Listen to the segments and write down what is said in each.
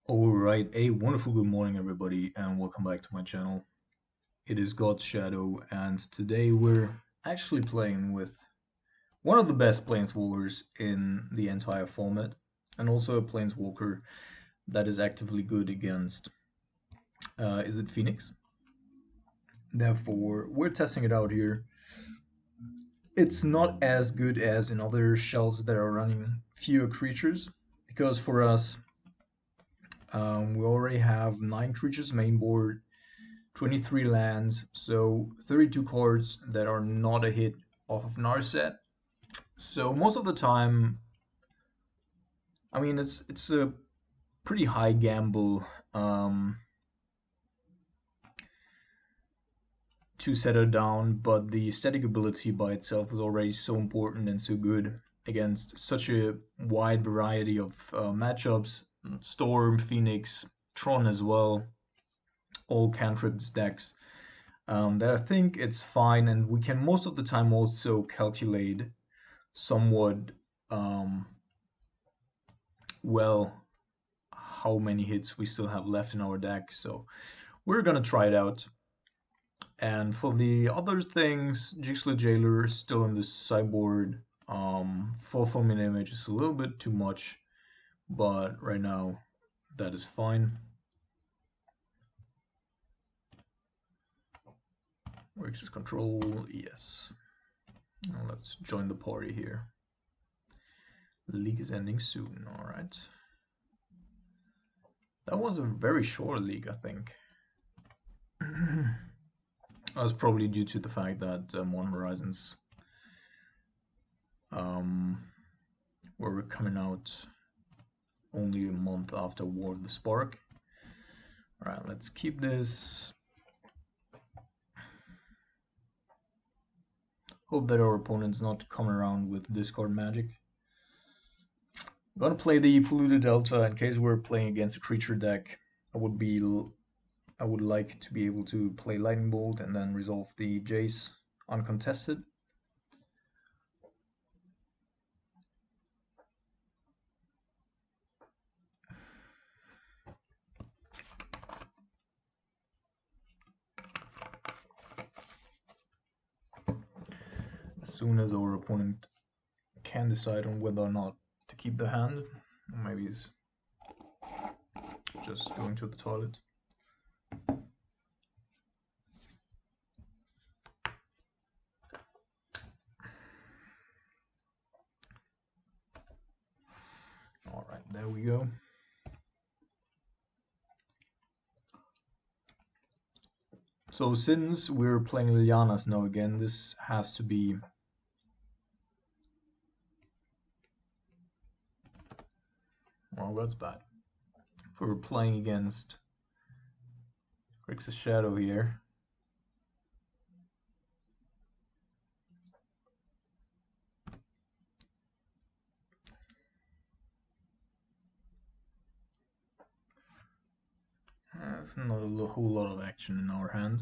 Alright, a wonderful good morning everybody and welcome back to my channel. It is God's Shadow and today we're actually playing with one of the best planeswalkers in the entire format and also a planeswalker that is actively good against, is it Phoenix? Therefore, we're testing it out here. It's not as good as in other shells that are running fewer creatures because for us we already have 9 creatures main board, 23 lands, so 32 cards that are not a hit off of Narset. So most of the time, I mean, it's a pretty high gamble to set it down, but the static ability by itself is already so important and so good against such a wide variety of matchups. Storm, Phoenix, Tron as well, all cantrips decks. That I think it's fine, and we can most of the time also calculate somewhat well how many hits we still have left in our deck. So we're gonna try it out. And for the other things, Jixler Jailer is still in this sideboard. Fulfillment image is a little bit too much, but right now that is fine. Grixis control, yes. Now let's join the party here. The league is ending soon, alright. That was a very short league, I think. That was probably due to the fact that Modern Horizons were coming out only a month after War of the Spark. Alright, let's keep this. Hope that our opponent's not coming around with discard magic. I'm gonna play the Polluted Delta in case we're playing against a creature deck. I would like to be able to play Lightning Bolt and then resolve the Jace uncontested. As soon as our opponent can decide on whether or not to keep the hand, or maybe he's just going to the toilet. Alright, there we go. So since we're playing Liliana's now again, this has to be well, that's bad. If we're playing against Grixis Shadow here, there's not a whole lot of action in our hand.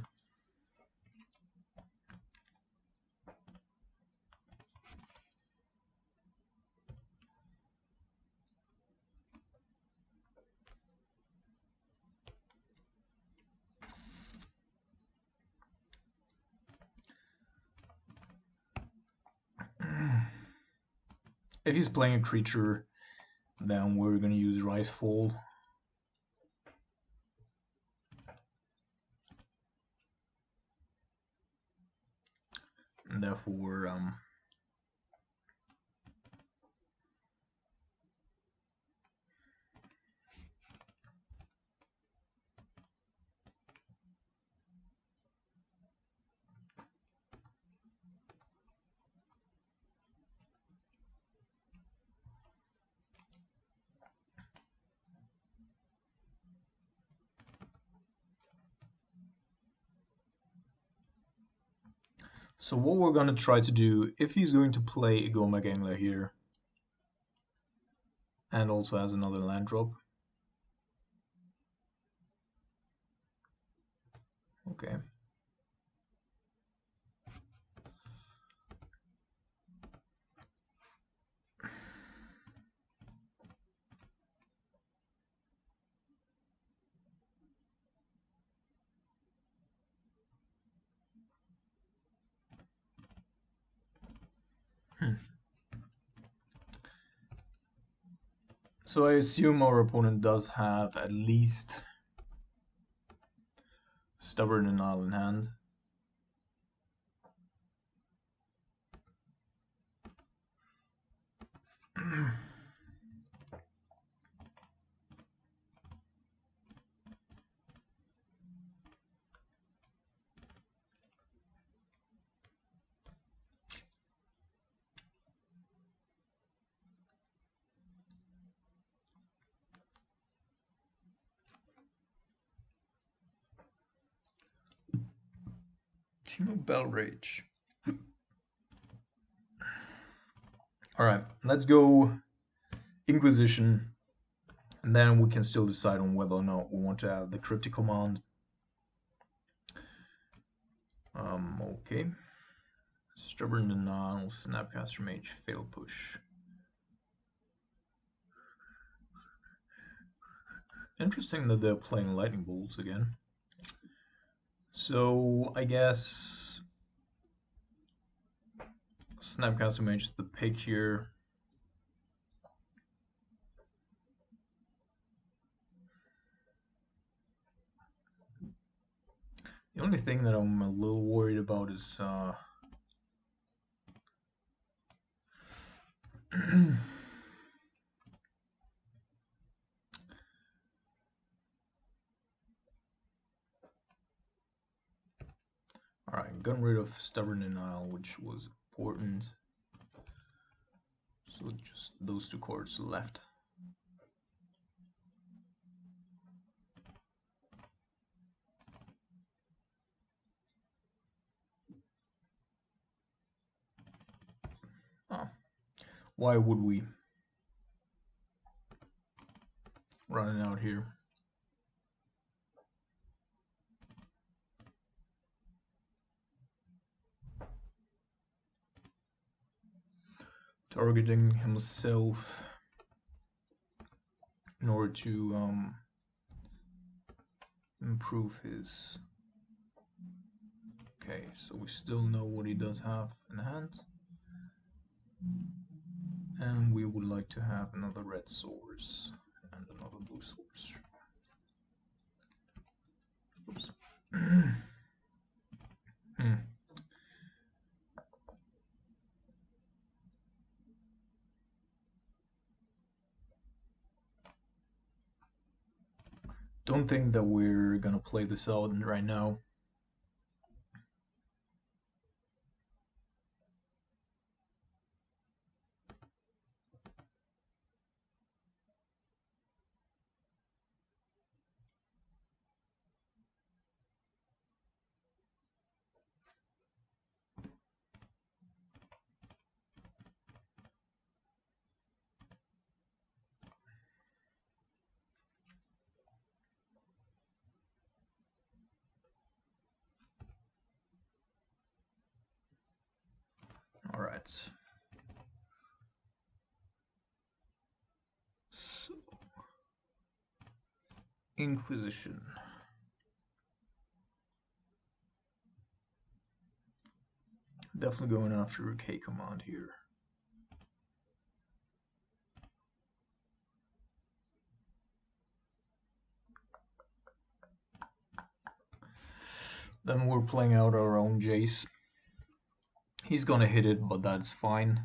If he's playing a creature, then we're going to use Rise Fall. And therefore, so what we're going to try to do, if he's going to play a Gomag Angler here, and also has another land drop. Okay. So I assume our opponent does have at least Stubborn Denial in hand. Team of Bell Rage. Alright, let's go Inquisition, and then we can still decide on whether or not we want to add the Cryptic command. Okay. Stubborn Denial, Snapcaster Mage, Fail Push. Interesting that they're playing Lightning Bolts again. So I guess Snapcaster Mage is the pick here. The only thing that I'm a little worried about is Alright, gotten rid of Stubborn Denial, which was important. So just those two cards left. Oh, why would we run it out here? Targeting himself in order to improve his. Okay, so we still know what he does have in hand, and we would like to have another red source and another blue source. Oops. Don't think that we're gonna play this out right now. All right. So, Inquisition. Definitely going after a K command here. Then we're playing out our own Jace. He's gonna hit it, but that's fine.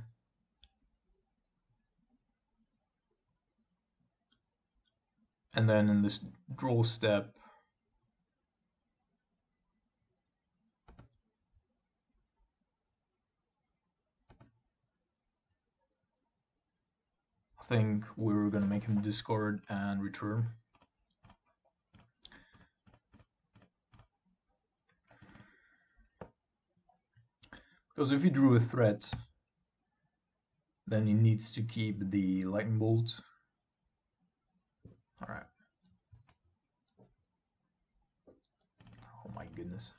And then in this draw step, I think we're gonna make him discard and return. Because if he drew a threat, then he needs to keep the lightning bolt. Alright. Oh my goodness.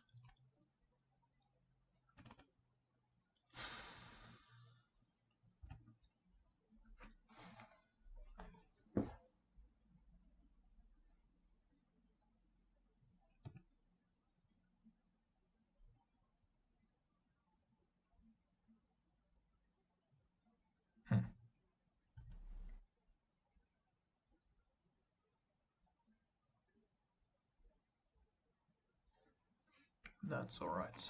That's all right.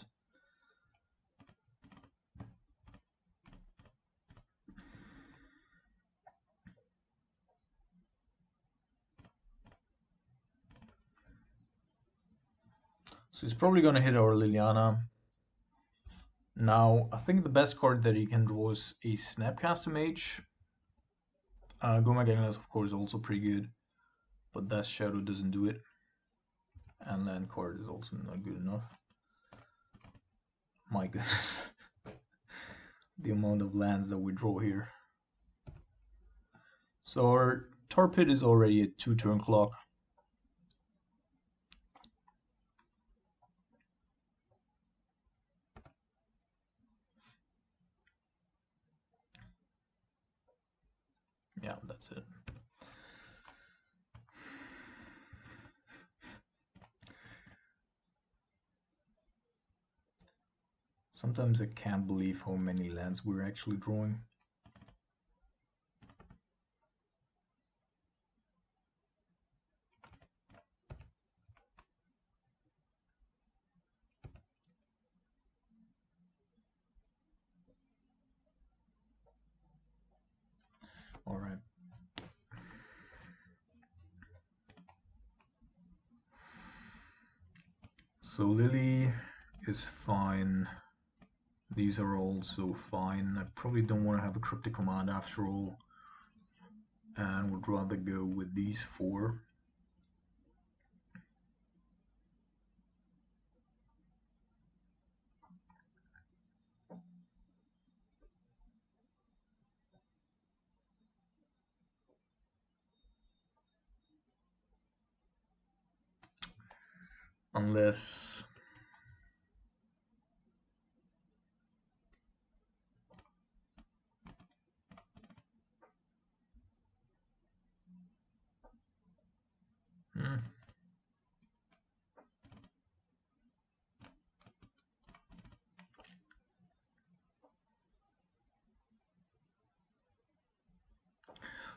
So he's probably going to hit our Liliana. Now, I think the best card that he can draw is a Snapcaster Mage. Goma Ganglas, of course, also pretty good, but that Shadow doesn't do it. And land card is also not good enough. My goodness. The amount of lands that we draw here. So our Tar Pit is already at 2-turn clock. Yeah, that's it. Sometimes I can't believe how many lands we're actually drawing. All right. So Lily is fine. These are also fine. I probably don't want to have a cryptic command after all, and would rather go with these four. Unless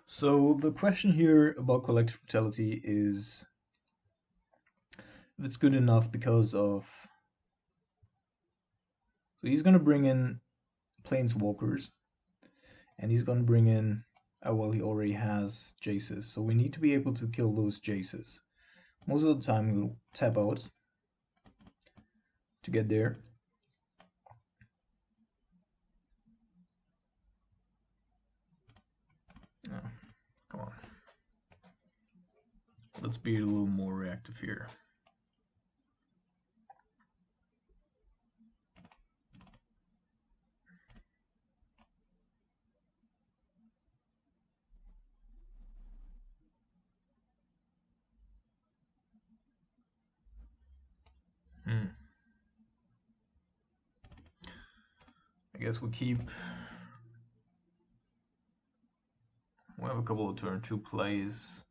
So the question here about collective brutality is if it's good enough because of. So he's going to bring in planeswalkers, and he's going to bring in. Well, he already has Jaces, so we need to be able to kill those Jaces. Most of the time, we'll tap out to get there. Oh, come on. Let's be a little more reactive here. I guess we keep. We have a couple of turn 2 plays.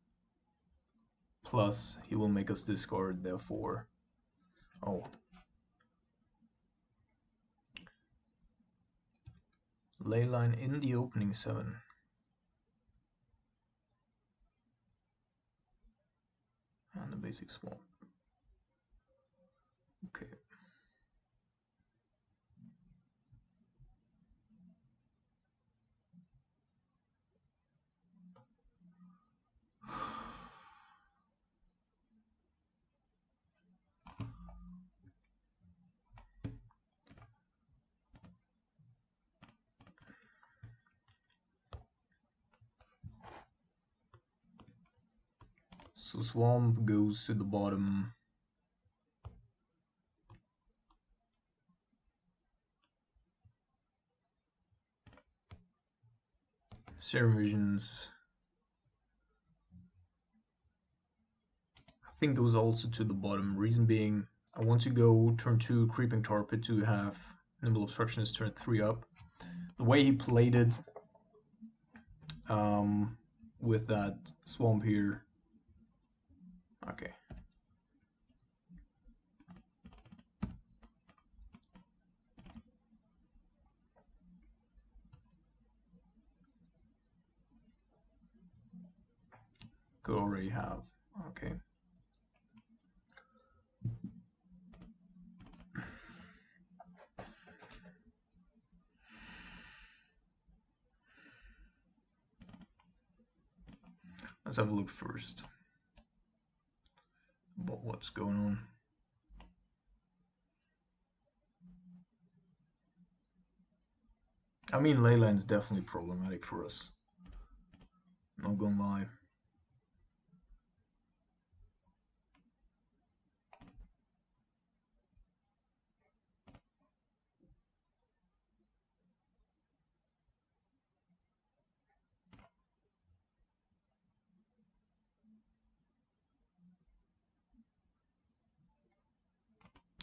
Plus, he will make us discard, therefore. Oh. Leyline in the opening 7. And the basic swamp. Okay. So swamp goes to the bottom. Serum Visions. I think goes also to the bottom. Reason being, I want to go turn 2 Creeping Tar Pit to have Nimble Obstructionist turn 3 up. The way he played it with that swamp here. Okay. Could already have. Okay. Let's have a look first about what's going on. I mean, Leyline's definitely problematic for us. Not gonna lie.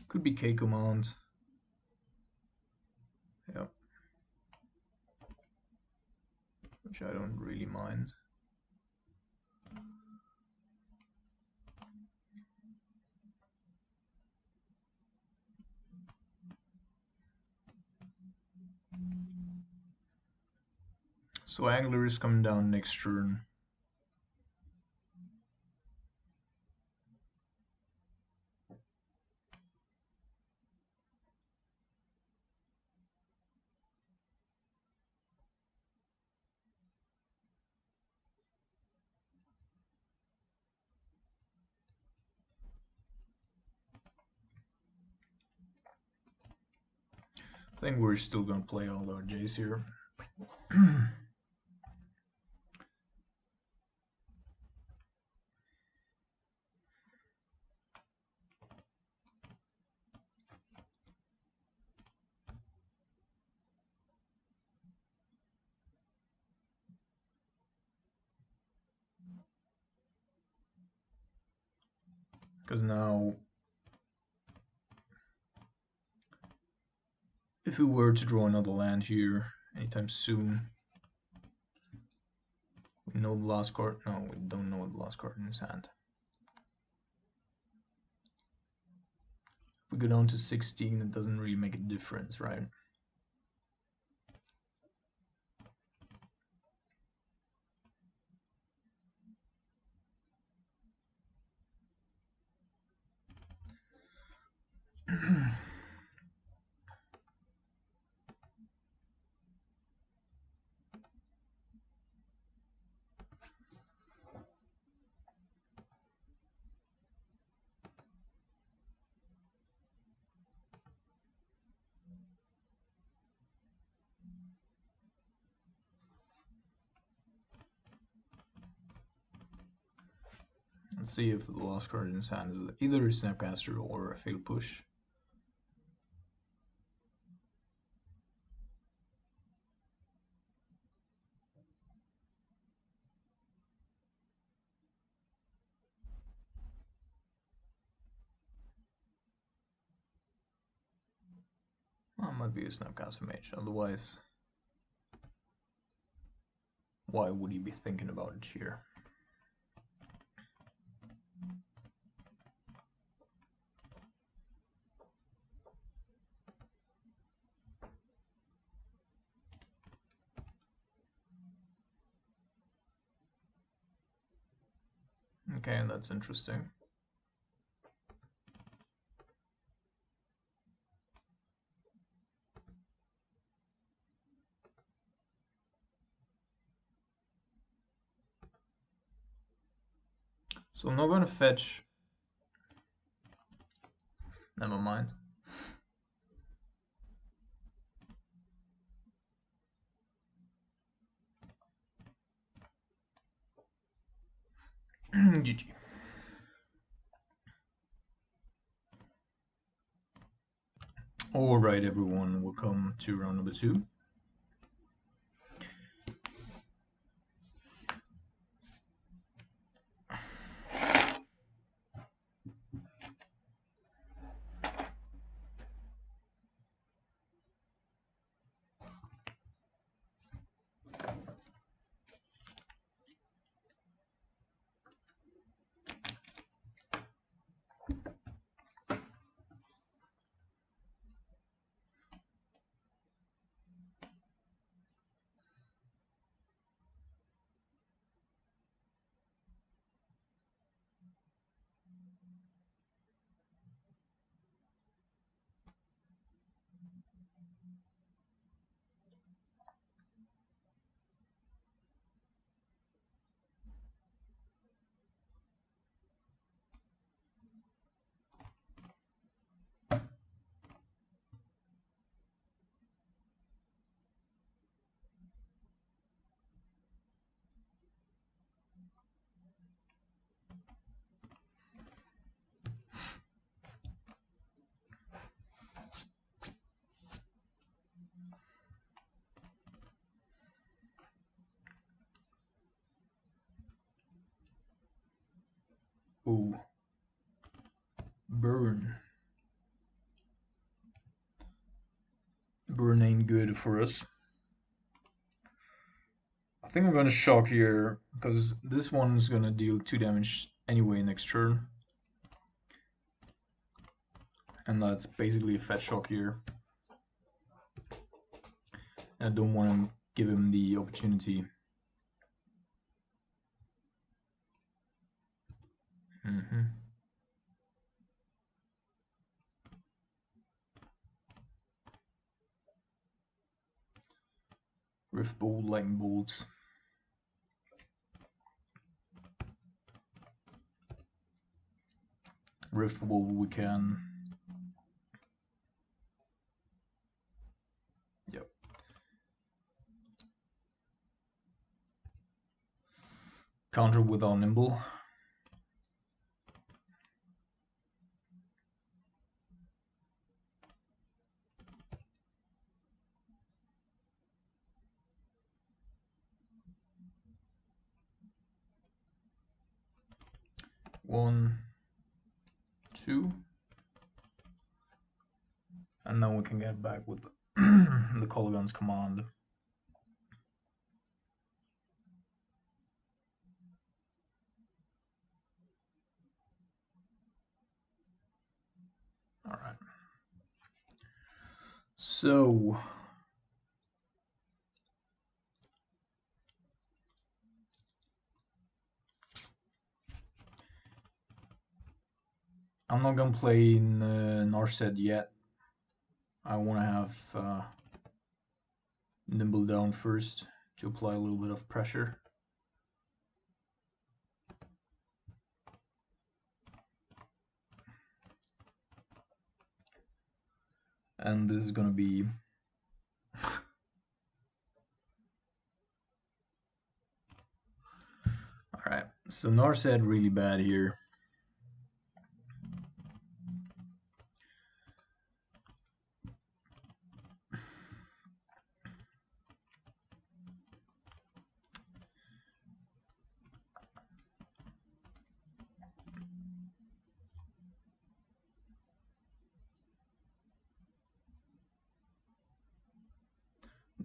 Could be K command. Yep. Which I don't really mind. So Angler is coming down next turn. I think we're still gonna play all our Jays here. Because now, if we were to draw another land here anytime soon, we know the last card. No, we don't know the last card in his hand. If we go down to 16, it doesn't really make a difference, right? Let's see if the last card in his hand is either a Snapcaster or a Fail Push. Well, it might be a Snapcaster Mage, otherwise, why would he be thinking about it here? Okay, and that's interesting. So I'm not going to fetch. Never mind. GG. Alright everyone, welcome to round number 2. Ooh. Burn. Burn ain't good for us. I think I'm gonna shock here, because this one's gonna deal 2 damage anyway next turn. And that's basically a fat shock here. And I don't want to give him the opportunity. Rift Bolt, Lightning Bolts. Rift Bolt we can. Yep. Counter with our Nimble. One, two. And then we can get back with the Colligan's command. Alright. So I'm not gonna play in Narset yet. I want to have Nimble down first to apply a little bit of pressure. And this is gonna be alright. So Narset really bad here.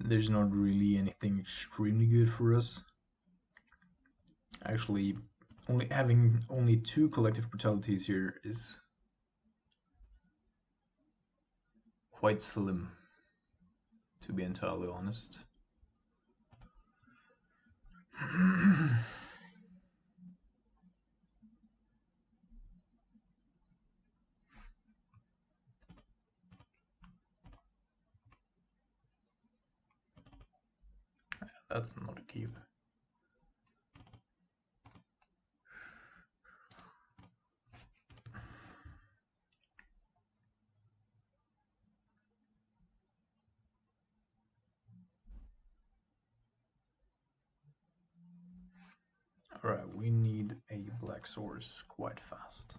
There's not really anything extremely good for us. Actually, having only 2 collective brutalities here is quite slim, to be entirely honest. That's not a keep. Alright, we need a black source quite fast.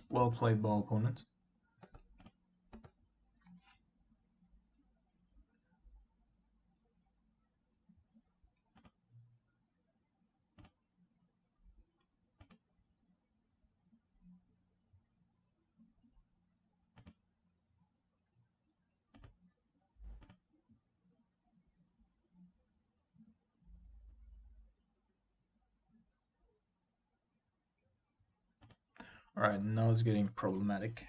Well played by opponent. Alright, now it's getting problematic.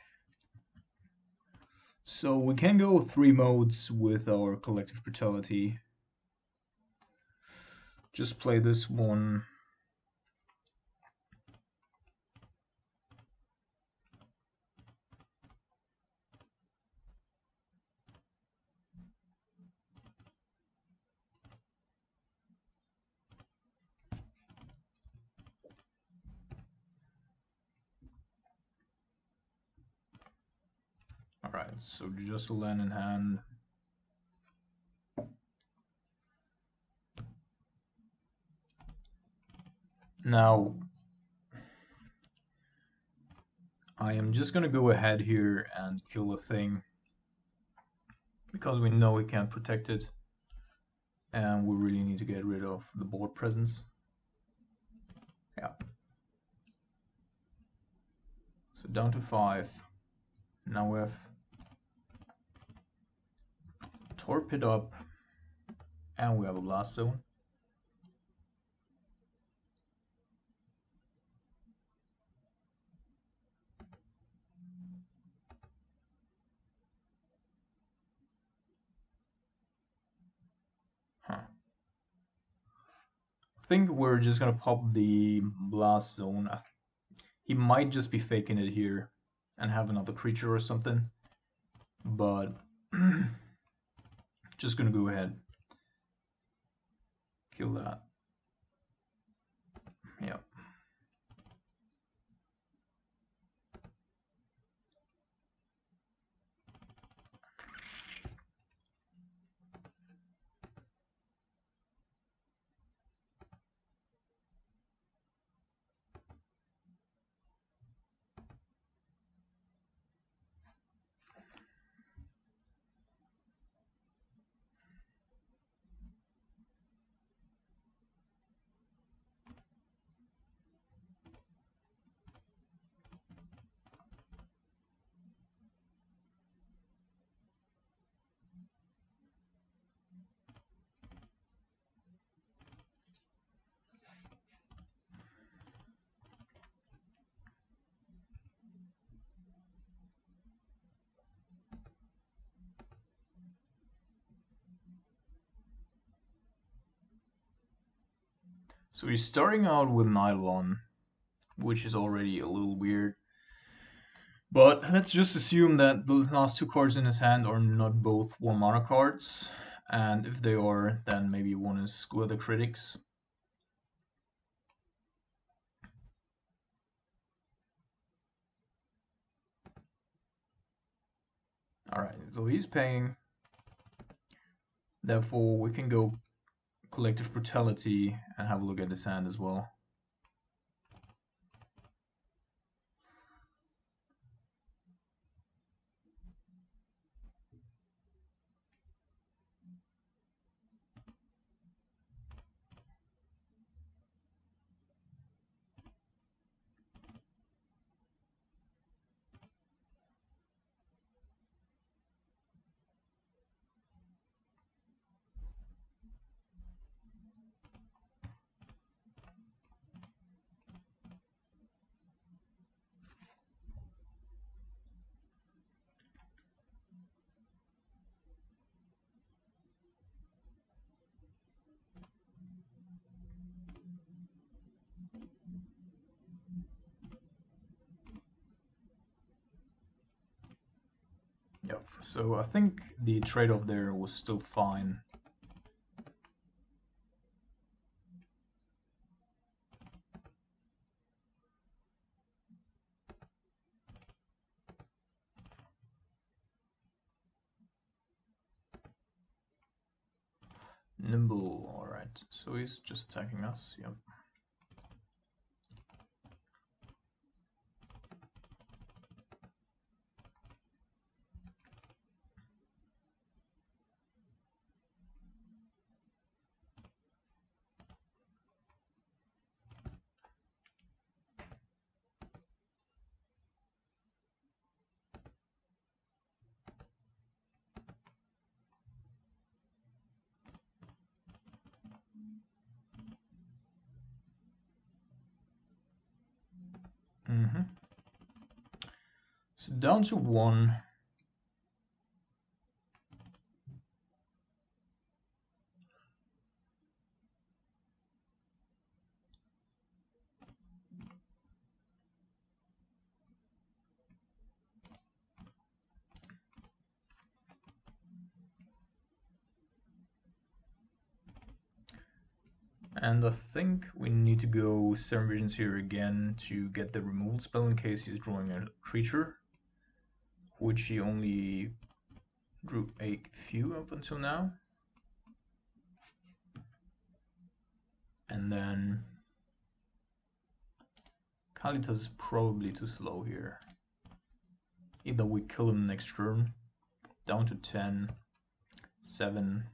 So we can go 3 modes with our collective brutality. Just play this one. Alright, so just a land in hand. Now, I am just gonna go ahead here and kill a thing because we know we can't protect it and we really need to get rid of the board presence. Yeah. So down to 5. Now we have Torpid up and we have a blast zone. Huh. I think we're just gonna pop the blast zone. He might just be faking it here and have another creature or something, but just gonna go ahead, kill that. Yep. So he's starting out with Nylon, which is already a little weird. But let's just assume that the last 2 cards in his hand are not both 1 mana cards. And if they are, then maybe one is Square the Critics. Alright, so he's paying. Therefore, we can go Collective Brutality and have a look at his hand as well. Yep, so I think the trade-off there was still fine. Nimble, alright, so he's just attacking us, yep. So down to 1. And I think we need to go Serum Visions here again to get the removal spell in case he's drawing a creature. which he only drew a few up until now. And then Kalitas is probably too slow here. Either we kill him next turn, down to 10, 7.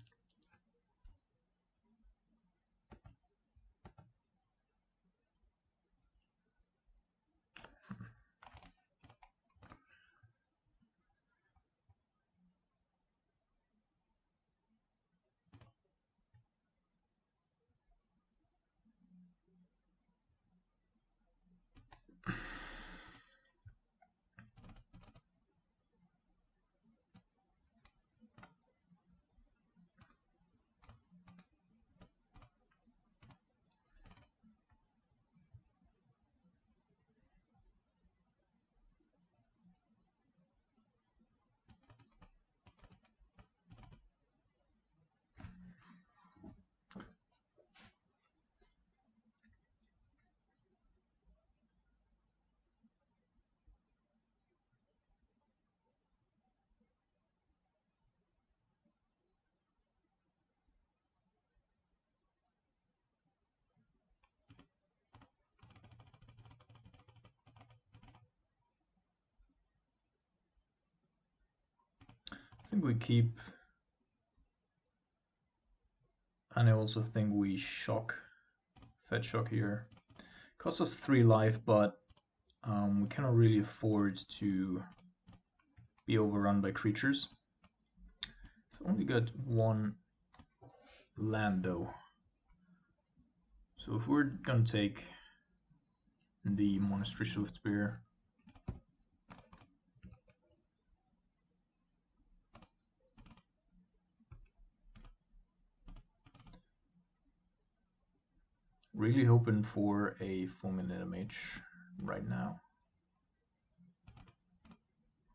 I think we keep, and I also think we shock, fetch shock here. Costs us 3 life, but we cannot really afford to be overrun by creatures. So only got 1 land though. So if we're gonna take the Monastery Swiftspear, really hoping for a Fulminate MH right now.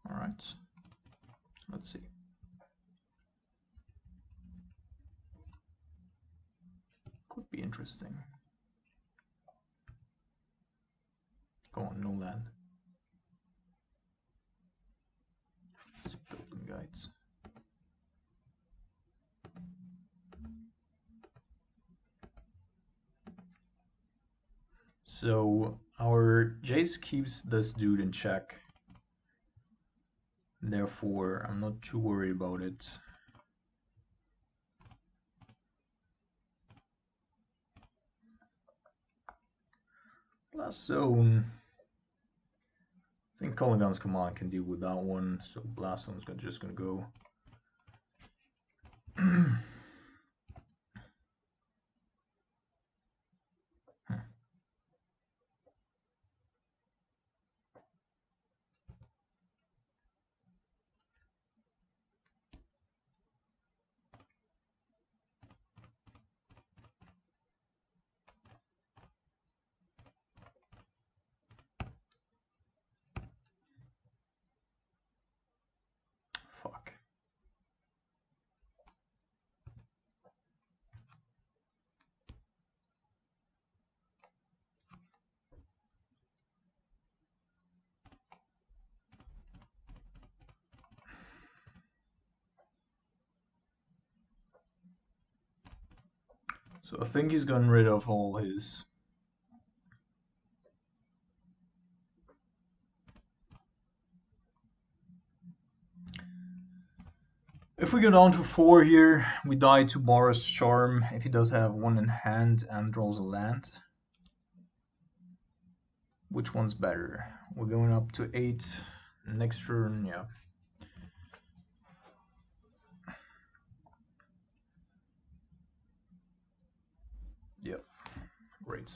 Alright, let's see. Could be interesting. Go on, no land. Golden Guides. So our Jace keeps this dude in check. Therefore, I'm not too worried about it. Blast Zone. I think Kolaghan's Command can deal with that one, so Blast Zone's just gonna go. Fuck. So I think he's gotten rid of all his If we go down to 4 here, we die to Boris Charm if he does have 1 in hand and draws a land. Which one's better? We're going up to 8 next turn, yeah. Yep, great.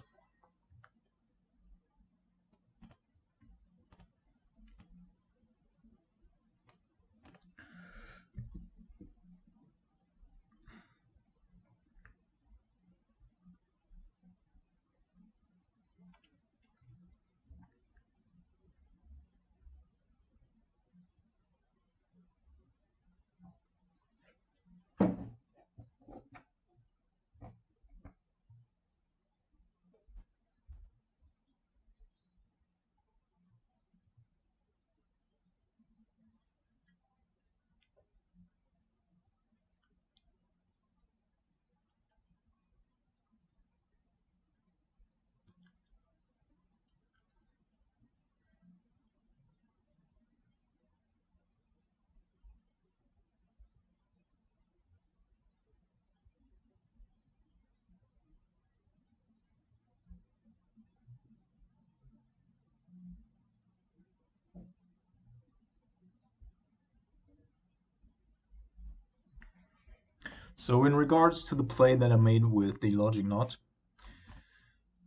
So in regards to the play that I made with the Logic Knot,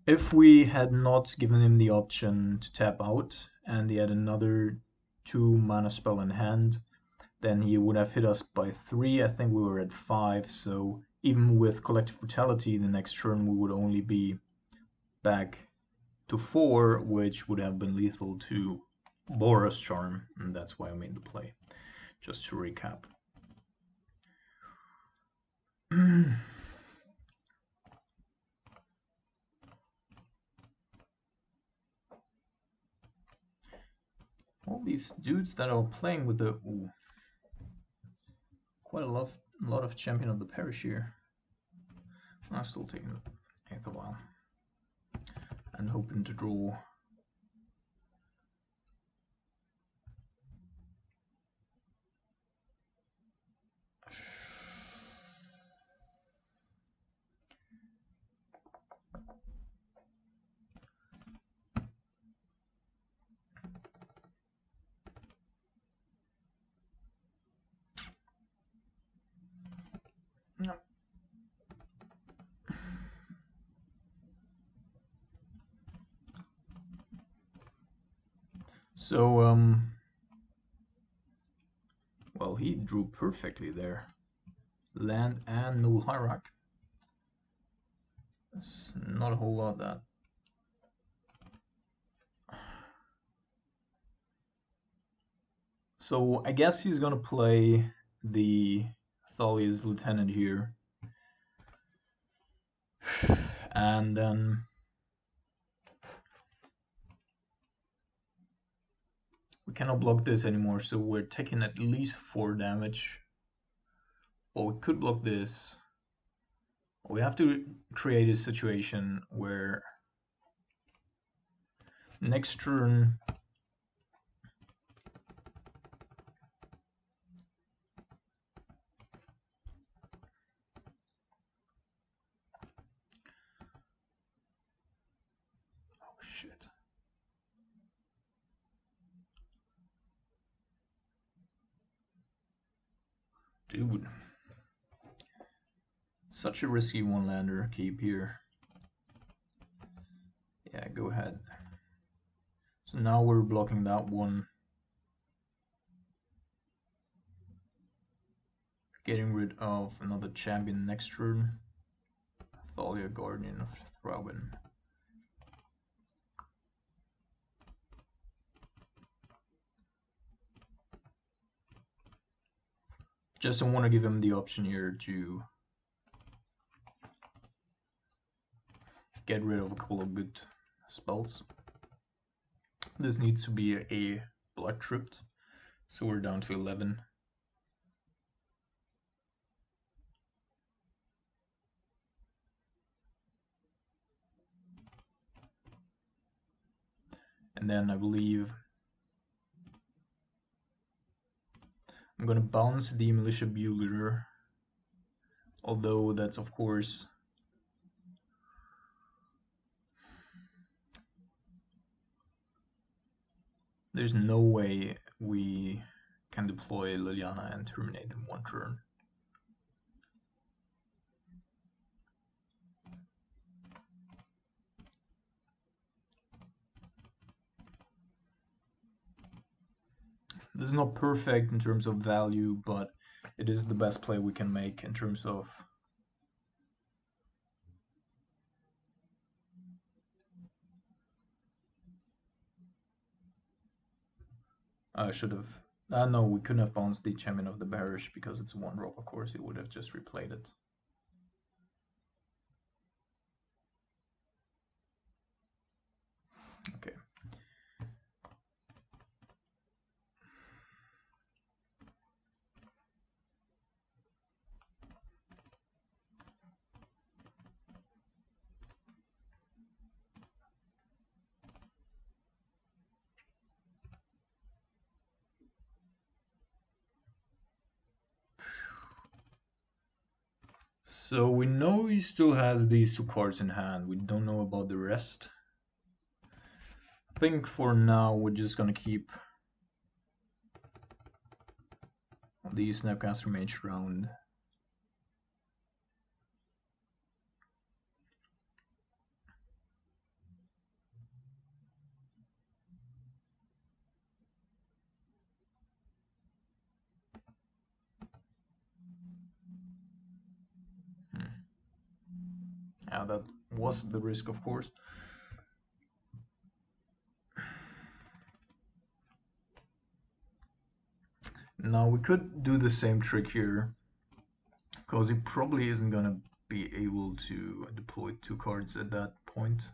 if we had not given him the option to tap out and he had another 2 mana spell in hand, then he would have hit us by 3. I think we were at 5, so even with Collective Brutality, the next turn we would only be back to 4, which would have been lethal to Boros Charm, and that's why I made the play. Just to recap. All these dudes that are playing with the... Ooh, quite a lot of Champion of the Parish here. I'm still taking it a while. And hoping to draw. No. So, well, he drew perfectly there. Land and Null Hierarch. There's not a whole lot that. So I guess he's gonna play the Thalia's Lieutenant here. And then we cannot block this anymore, so we're taking at least 4 damage. Or we could block this. We have to create a situation where next turn oh shit. Dude. Such a risky one-lander keep here. Yeah, go ahead. So now we're blocking that one. Getting rid of another champion next turn. Thalia, Guardian of Thraben. Just don't want to give him the option here to get rid of a couple of good spells. This needs to be a Blood Crypt, so we're down to 11. And then I believe I'm gonna bounce the Militia Bugler, although that's of course there's no way we can deploy Liliana and terminate in one turn. This is not perfect in terms of value, but it is the best play we can make in terms of I should have no, we couldn't have bounced the Champion of the Parish because it's a 1-drop, of course, it would have just replayed it. Okay. So we know he still has these 2 cards in hand. We don't know about the rest. I think for now we're just gonna keep the Snapcaster Mage around. Yeah, that was the risk, of course. Now we could do the same trick here, because he probably isn't gonna be able to deploy 2 cards at that point.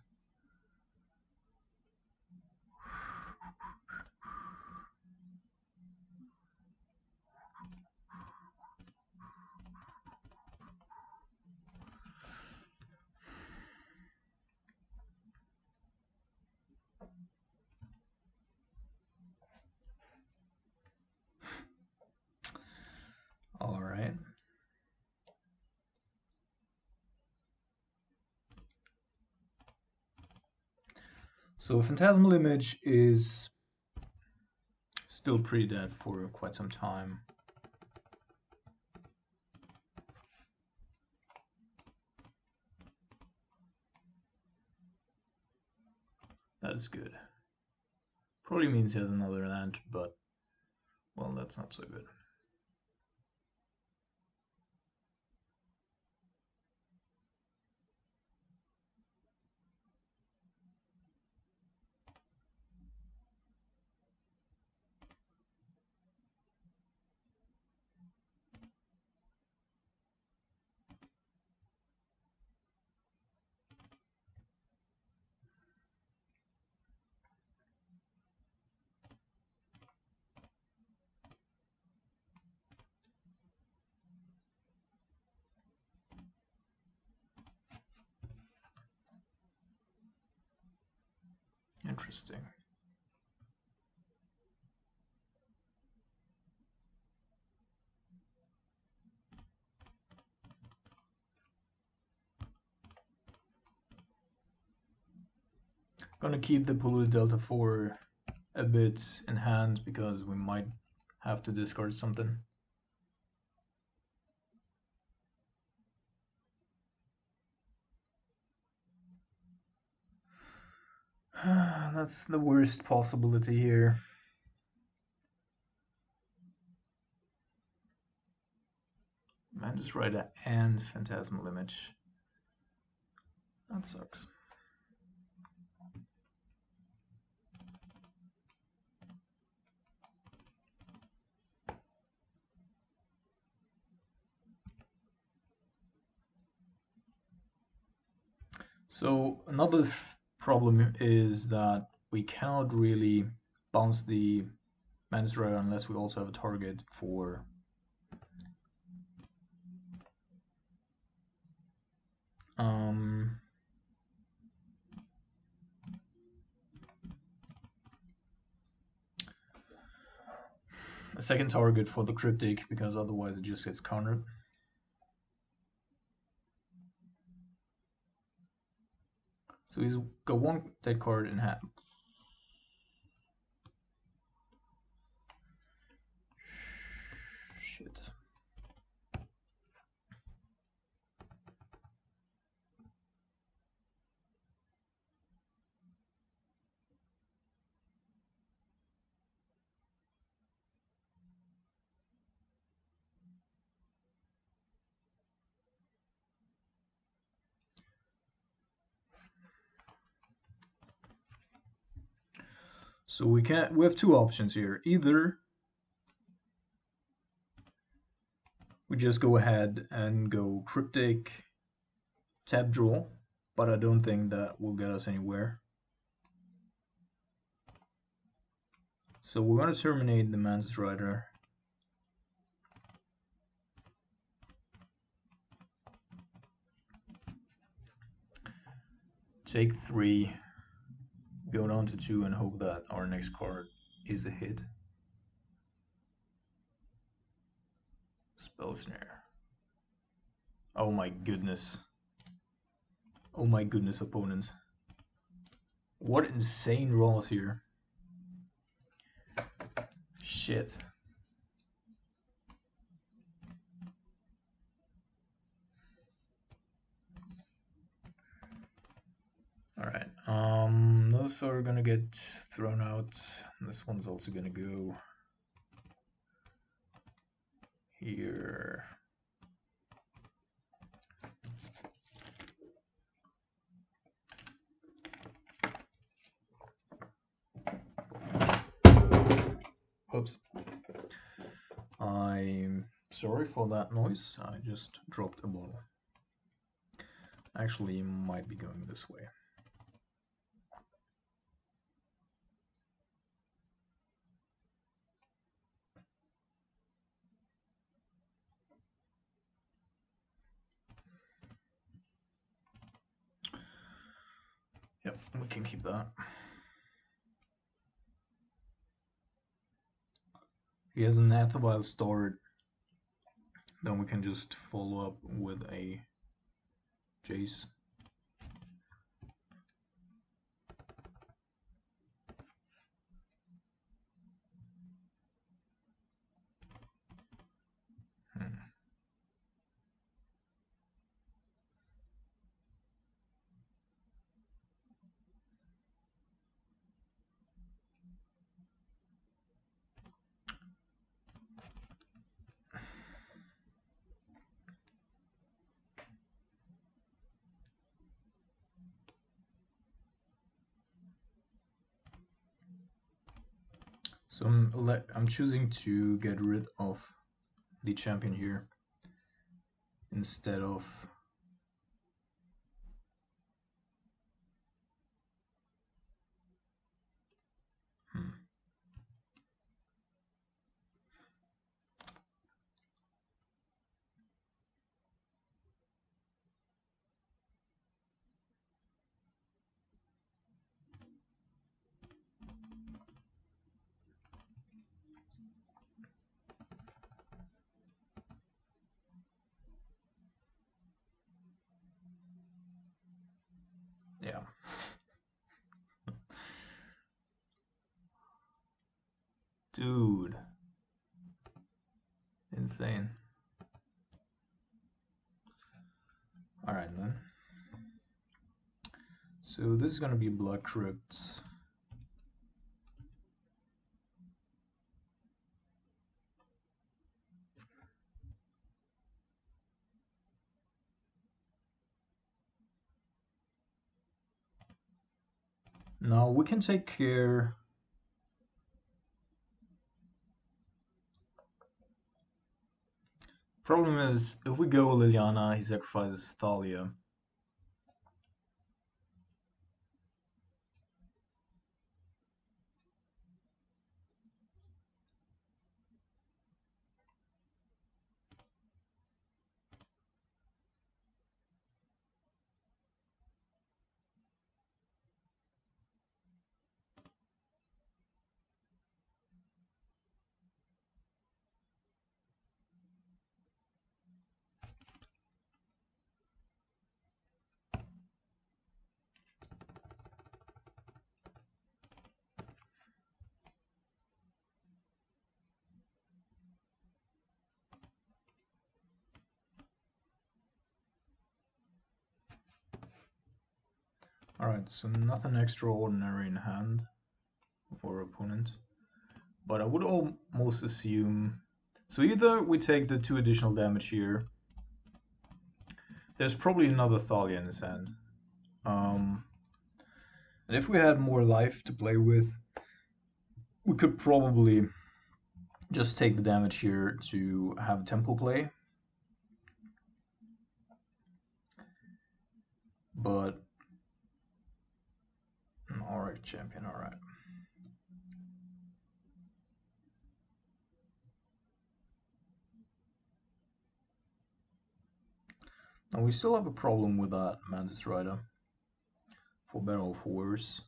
All right. So Phantasmal Image is still pretty dead for quite some time. That is good. Probably means he has another land, but well, that's not so good. Interesting. Gonna keep the polluted Delta 4 a bit in hand because we might have to discard something. That's the worst possibility here. Mantis Rider and Phantasmal Image. That sucks. So another problem is that we cannot really bounce the Mantis Rider unless we also have a target for a second target for the Cryptic, because otherwise it just gets countered. So he's got one dead card in hand. Shit. So we have 2 options here. Either we just go ahead and go Cryptic, tap draw, but I don't think that will get us anywhere. So we're going to terminate the Mantis Rider. Take 3, go down to 2 and hope that our next card is a hit. Spell Snare. Oh my goodness. Oh my goodness, opponents. What insane rolls here. Shit. Alright, those are gonna get thrown out. This one's also gonna go here. Oops. I'm sorry for that noise. I just dropped a bottle. Actually, might be going this way. Yep, we can keep that. He has an Aethervile stored. Then we can just follow up with a Jace. So I'm choosing to get rid of the champion here instead of yeah. Dude. Insane. Alright then. So this is gonna be Blood Crypt. Now we can take care. Problem is, if we go Liliana, he sacrifices Thalia. Alright, so nothing extraordinary in hand for our opponent. But I would almost assume... So either we take the 2 additional damage here. There's probably another Thalia in his hand. And if we had more life to play with, we could probably just take the damage here to have tempo play. But alright, champion, alright. Now we still have a problem with that Mantis Rider, for better or for worse.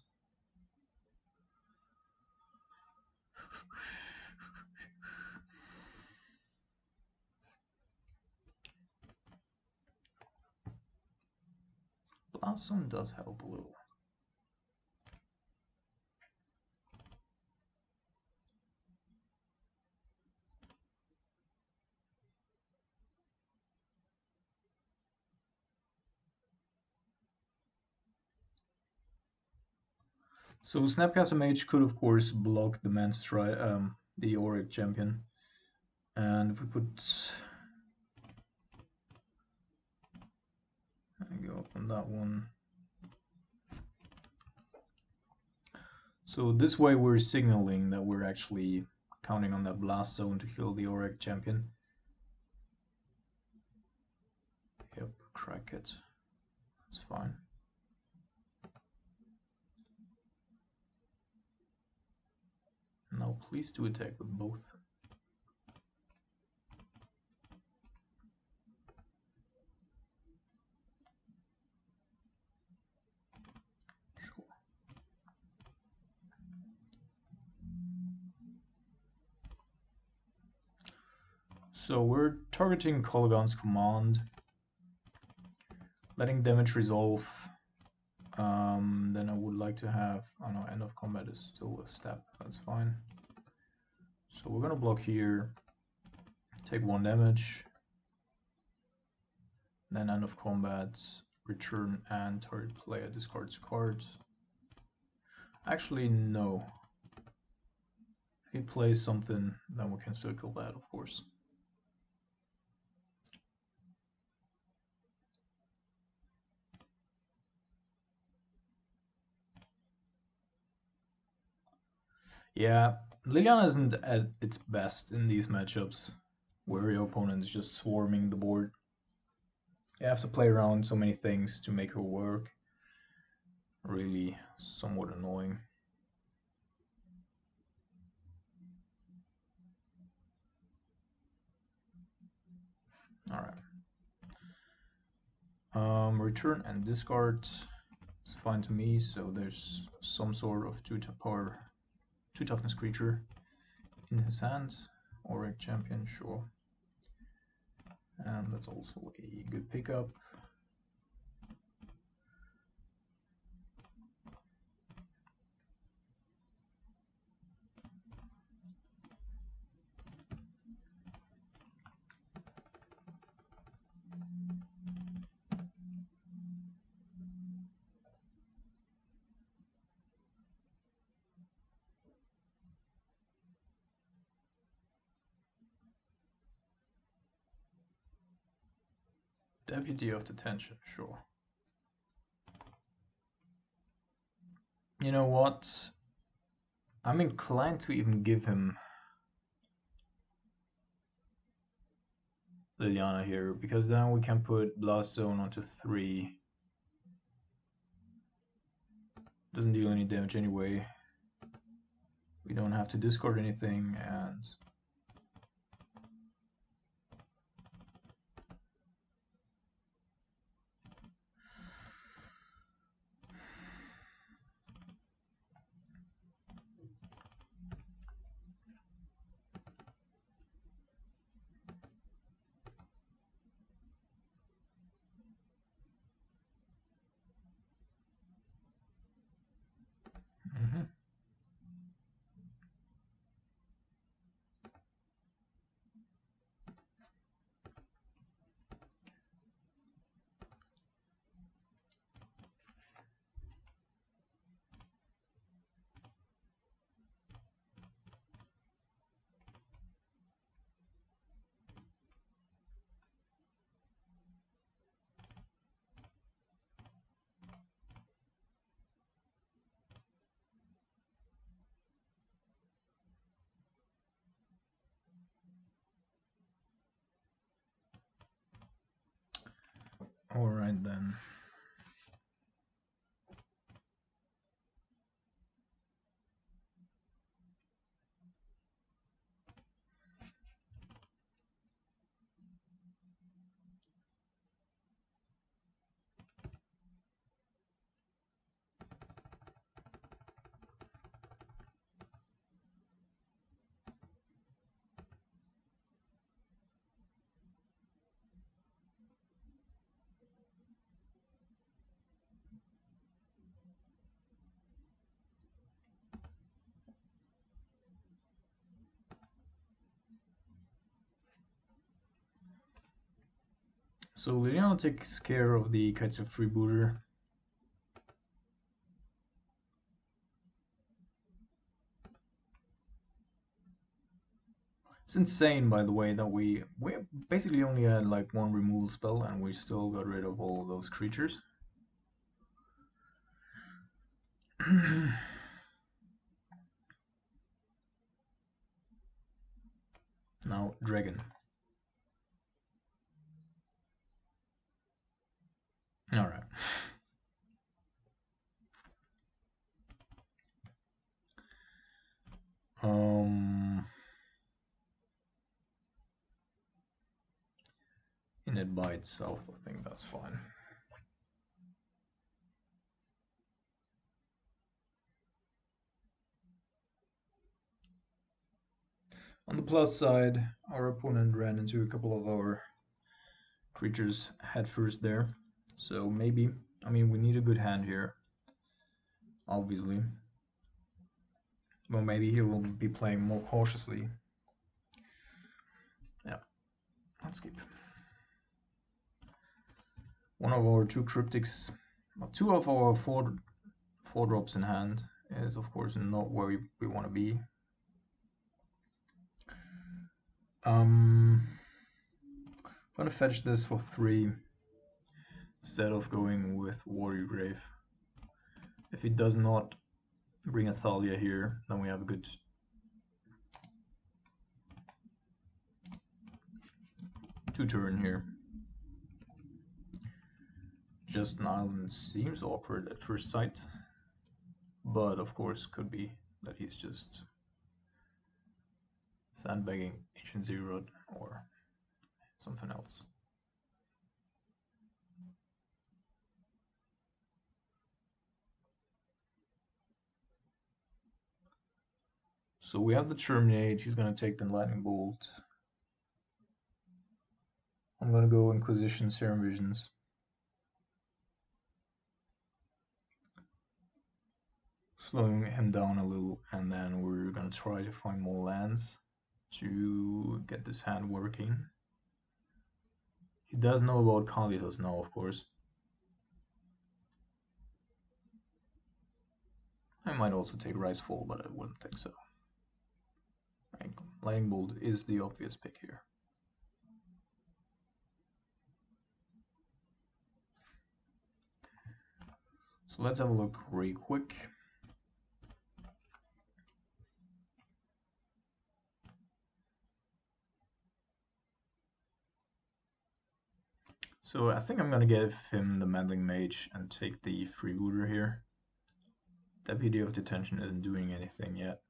Blast Zone does help a little. So Snapcaster Mage could of course block the Mantis Rider, the Auric champion. And if we put... go up on that one. So this way we're signaling that we're actually counting on that blast zone to kill the Auric champion. Yep, crack it. That's fine. Now please do attack with both. Sure. So we're targeting Kolaghan's command, letting damage resolve. Then I would like to have, oh no, end of combat is still a step, that's fine. So we're gonna block here, take 1 damage, then end of combat, return and target player discards card. Actually, no. If he plays something, then we can still kill that, of course. Yeah, Liliana isn't at its best in these matchups, where your opponent is just swarming the board. You have to play around so many things to make her work. Really somewhat annoying. Alright. Return and discard is fine to me, so there's some sort of 2 toughness creature in his hand. Auric champion, sure. And that's also a good pickup. Deputy of Detention, sure. You know what? I'm inclined to even give him Liliana here, because then we can put Blast Zone onto 3. Doesn't deal any damage anyway. We don't have to discard anything, and alright then. So Liliana takes care of the Kites of Freebooter. It's insane, by the way, that we basically only had like 1 removal spell and we still got rid of all of those creatures. Now dragon. All right. In it by itself, I think that's fine. On the plus side, our opponent ran into a couple of our creatures head first there. So maybe, I mean, we need a good hand here, obviously. Well, maybe he will be playing more cautiously. Yeah, let's keep. One of our two cryptics, two of our four drops in hand is of course not where we want to be. I'm gonna fetch this for 3 instead of going with Warrior Grave. If he does not bring a Thalia here, then we have a good two-turn here. Just an island seems awkward at first sight, but of course could be that he's just sandbagging Ancient Zero or something else. So we have the Terminate, he's gonna take the Lightning Bolt. I'm gonna go Inquisition, Serum Visions. Slowing him down a little, and then we're gonna try to find more lands to get this hand working. He does know about Kalitos now, of course. I might also take Ricefall, but I wouldn't think so. Lightning Bolt is the obvious pick here. So let's have a look really quick. So I think I'm gonna give him the Meddling Mage and take the Freebooter here. Deputy of Detention isn't doing anything yet.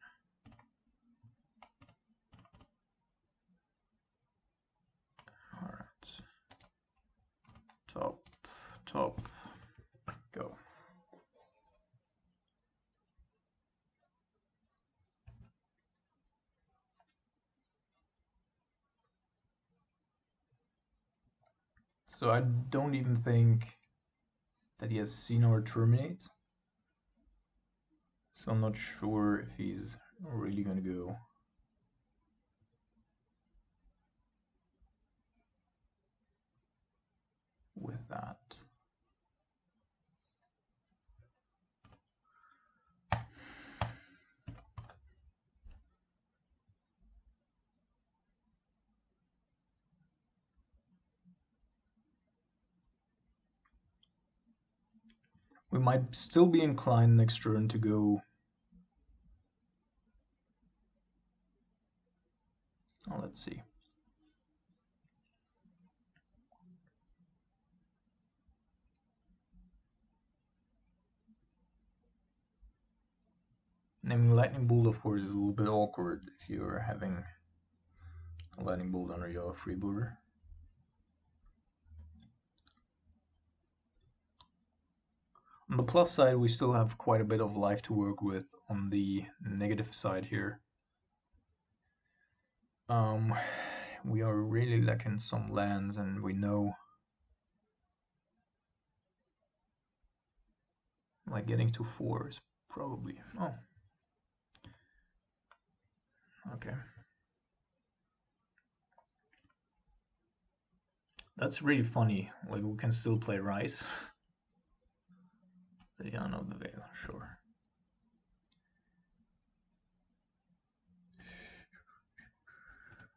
Alright. Top, go. So I don't even think that he has seen our Terminate. So I'm not sure if he's really gonna go. With that. We might still be inclined next turn to go. Oh, let's see. Naming Lightning Bolt, of course, is a little bit awkward if you're having a Lightning Bolt under your Freebooter. On the plus side, we still have quite a bit of life to work with. On the negative side here, we are really lacking some lands, and we know like getting to 4 is probably... Oh. Okay. That's really funny. Like, we can still play Rise. The Yana of the Veil, sure.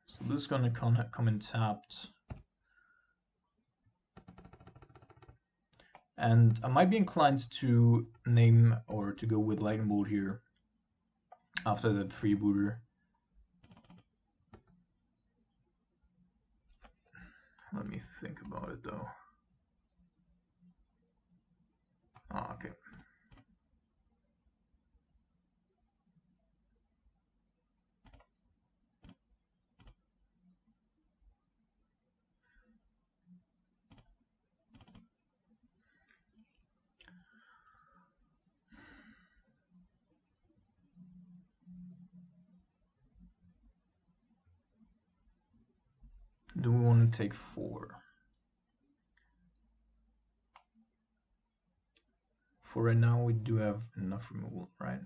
So this is gonna come in tapped. And I might be inclined to name or to go with Lightning Bolt here after that Freebooter. Let me think about it though. Ah, okay. Do we want to take 4? For right now, we do have enough removal, right?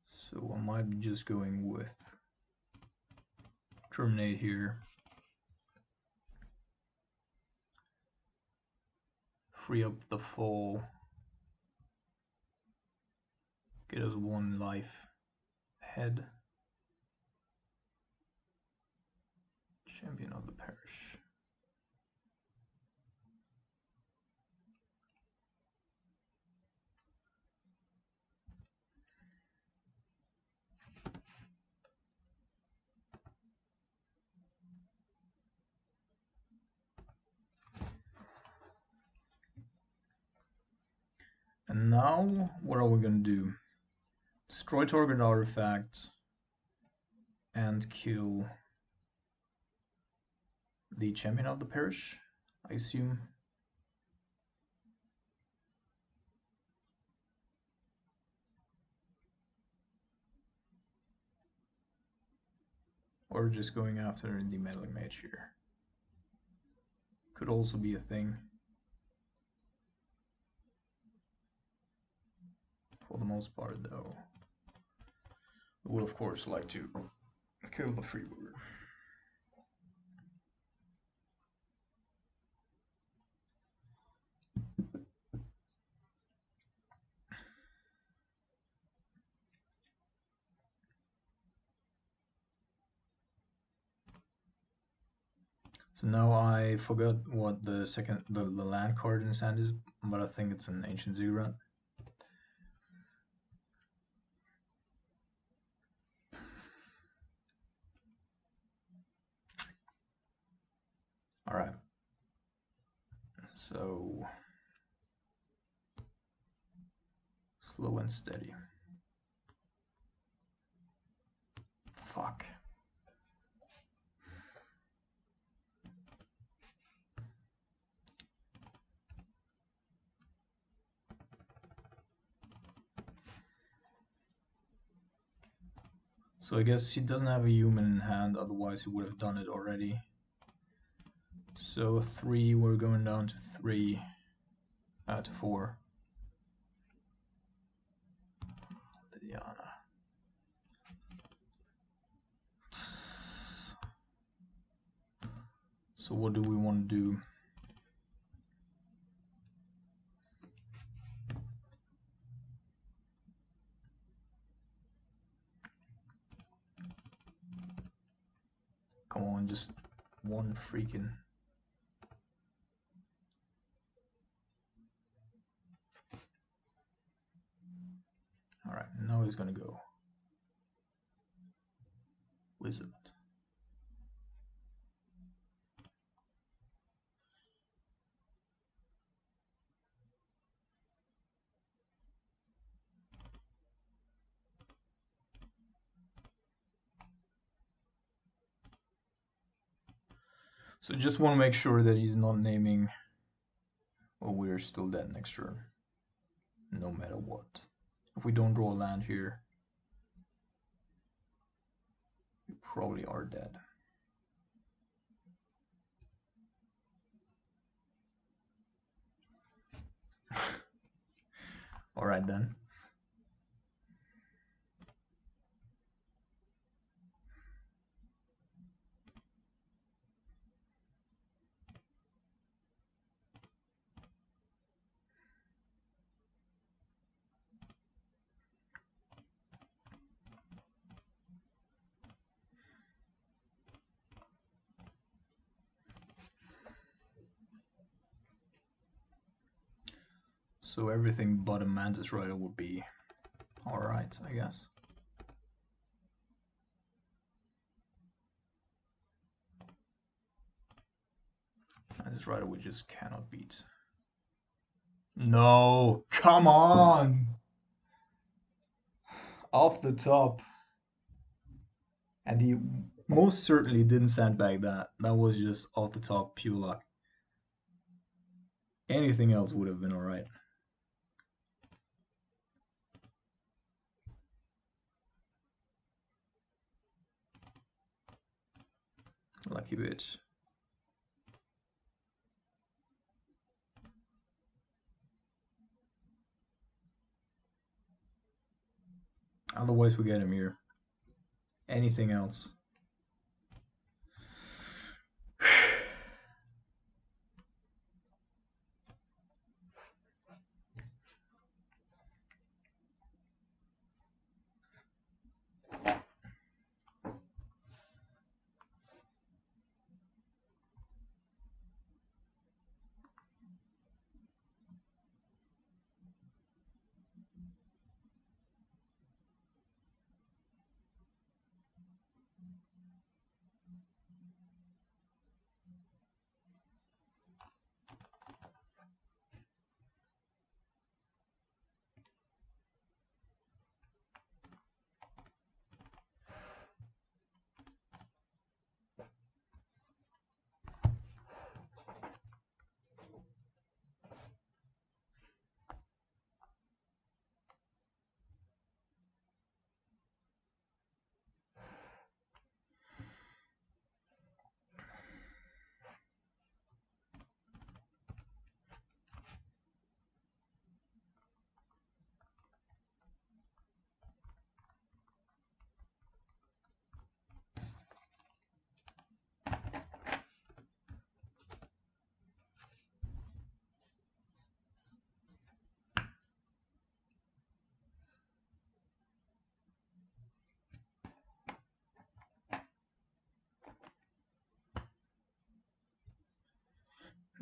So I might be just going with terminate here. Free up the fall. Get us 1 life ahead. Champion of the Parish. And now, what are we going to do? Destroy target artifact and kill the champion of the parish, I assume. Or just going after the meddling mage here. Could also be a thing. For the most part though, we would of course like to kill the freebooter. So now I forgot what the land card in his hand is, but I think it's an Ancient Ziggurat. Alright. So slow and steady. Fuck. So I guess he doesn't have a human in hand, otherwise he would have done it already. So 3, we're going down to 3, to 4. Lydiana. So what do we want to do? Come on, just 1 freaking. Alright, now he's gonna go Wizard. So just want to make sure that he's not naming, well, we're still dead next turn, no matter what. If we don't draw a land here, we probably are dead. Alright then. So everything but a Mantis Rider would be alright, I guess. Ghost Rider we just cannot beat. No, come on! Off the top. And he most certainly didn't sandbag that. That was just off the top, pure luck. Anything else would have been alright. Lucky bitch. Otherwise we get him here. Anything else?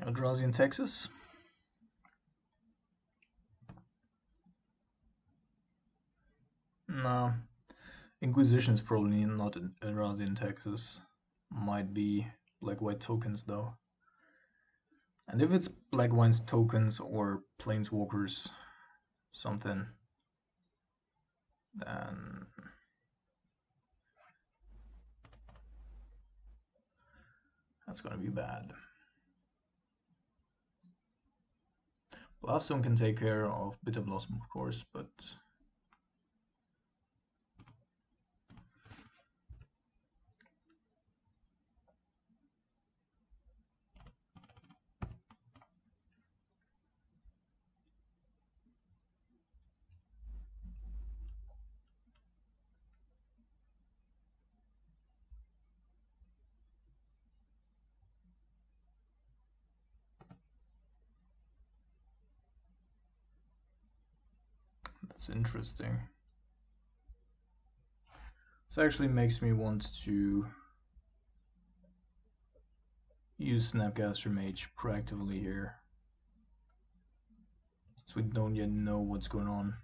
Eldrazi in Texas. No. Inquisition is probably not Eldrazi in Texas. Might be Black White tokens though. And if it's Black White tokens or Planeswalkers something, then that's gonna be bad. Blaststone can take care of Bitter Blossom, of course, but that's interesting. This actually makes me want to use Snapcaster Mage proactively here, since we don't yet know what's going on.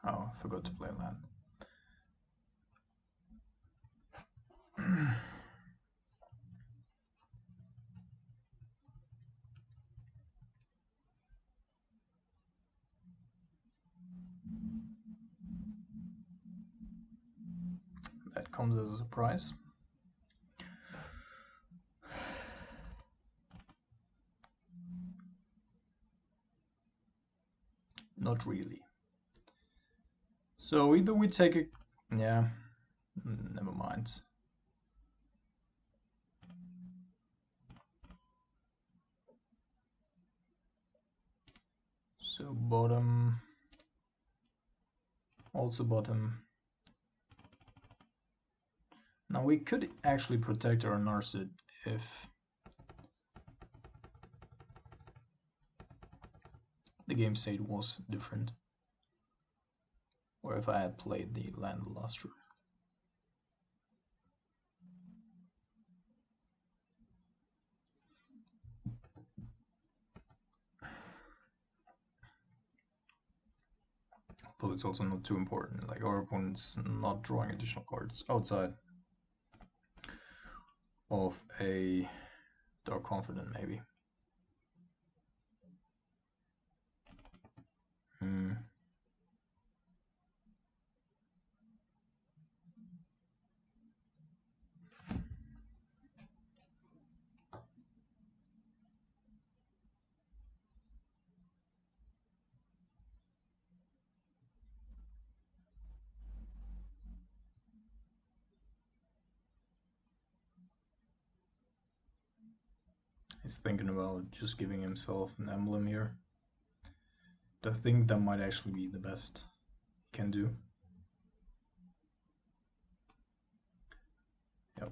Oh, I forgot to play land. That comes as a surprise. Not really. So either we take a... Yeah, never mind. So bottom, also bottom. Now we could actually protect our Narset if the game state was different, or if I had played the Land Luster. Though it's also not too important, like our opponent's not drawing additional cards outside of a Dark Confidant, maybe. He's thinking about just giving himself an emblem here. I think that might actually be the best he can do. Yep.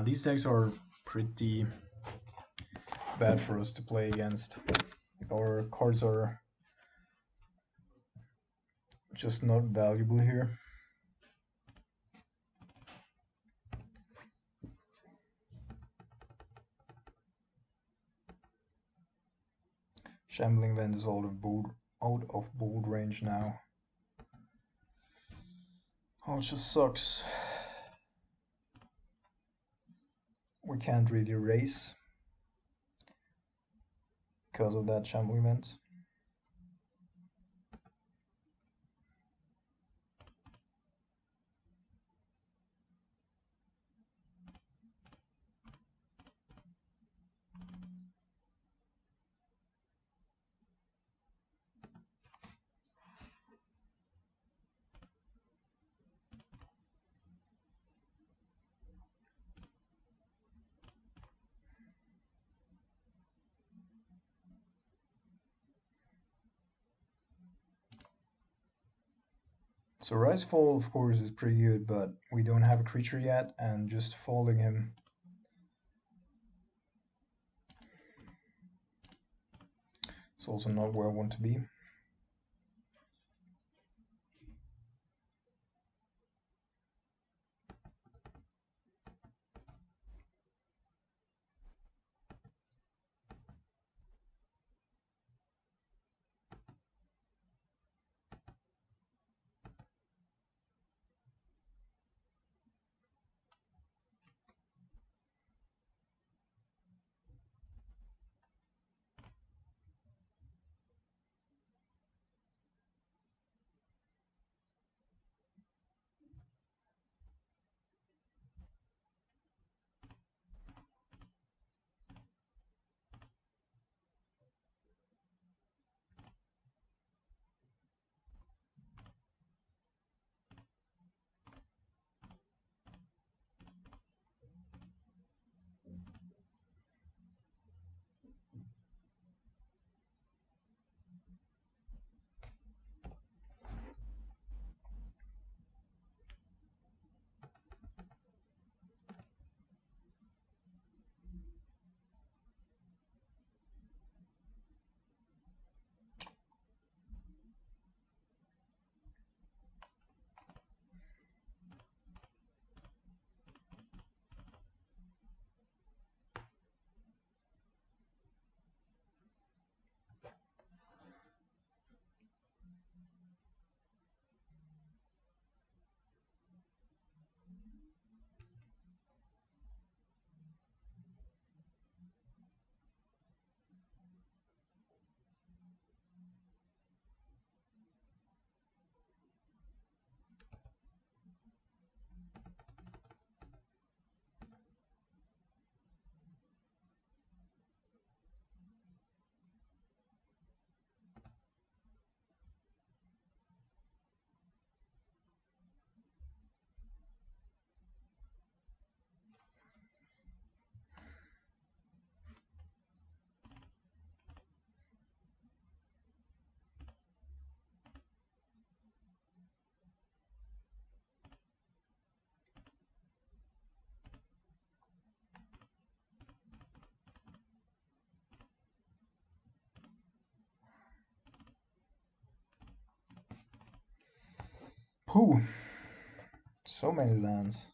These decks are pretty bad for us to play against. Our cards are just not valuable here. Shambling Vent is out of board range now. Oh, it just sucks. We can't really race because of that Shambling Vent. So Risefall, of course, is pretty good, but we don't have a creature yet, and just falling him is also not where I want to be. Whew, so many lands.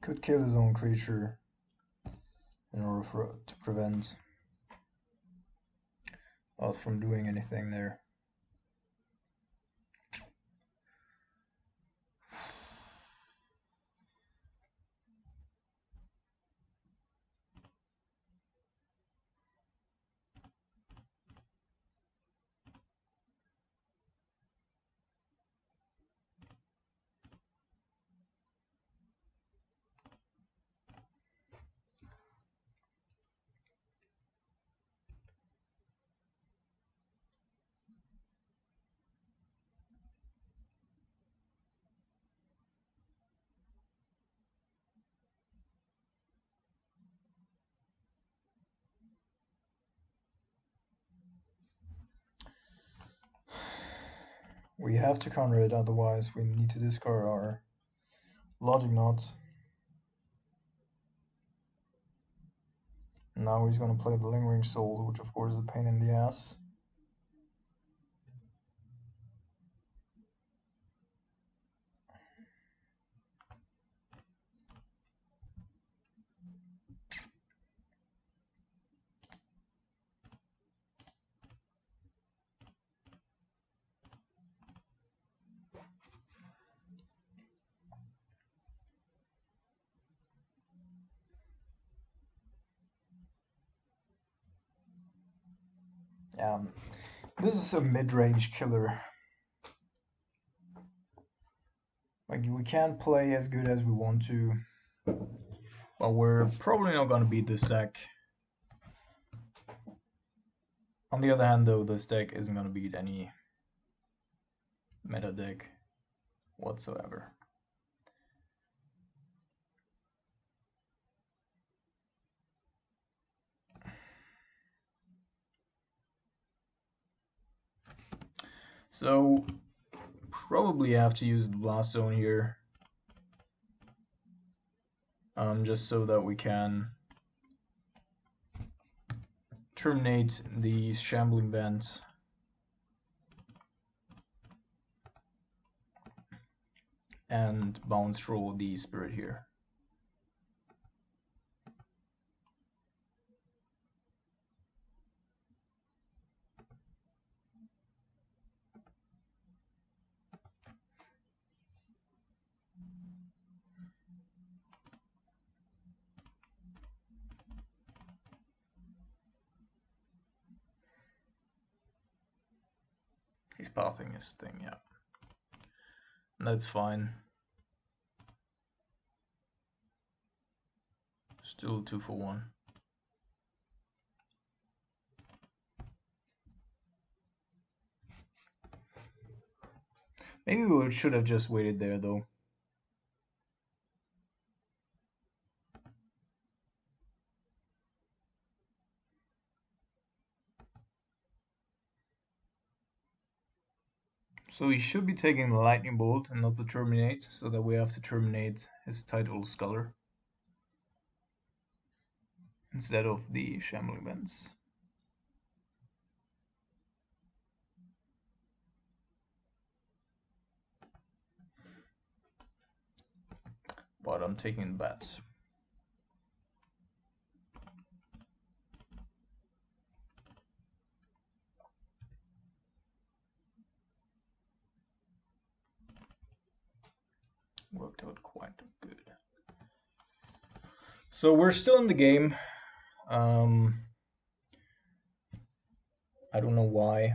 Could kill his own creature in order to prevent us from doing anything there. We have to counter it, otherwise we need to discard our logic knots. Now he's going to play the Lingering Soul, which of course is a pain in the ass. This is a mid-range killer. Like, we can't play as good as we want to, but we're probably not going to beat this deck. On the other hand, though, this deck isn't going to beat any meta deck whatsoever. So probably have to use the Blast Zone here, just so that we can terminate the Shambling Vent and bounce roll the Spirit here. He's pathing his thing, yeah. And that's fine. Still 2 for 1. Maybe we should have just waited there though. So he should be taking the lightning bolt and not the terminate, so that we have to terminate his title scholar instead of the shambling events. But I'm taking bets. Worked out quite good. So we're still in the game. I don't know why.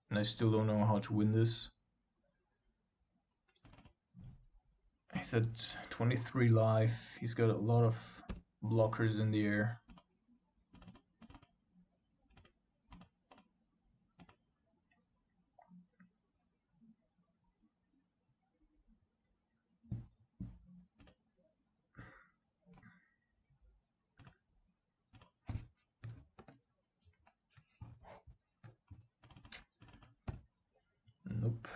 And I still don't know how to win this. He's at 23 life. He's got a lot of blockers in the air. Nope.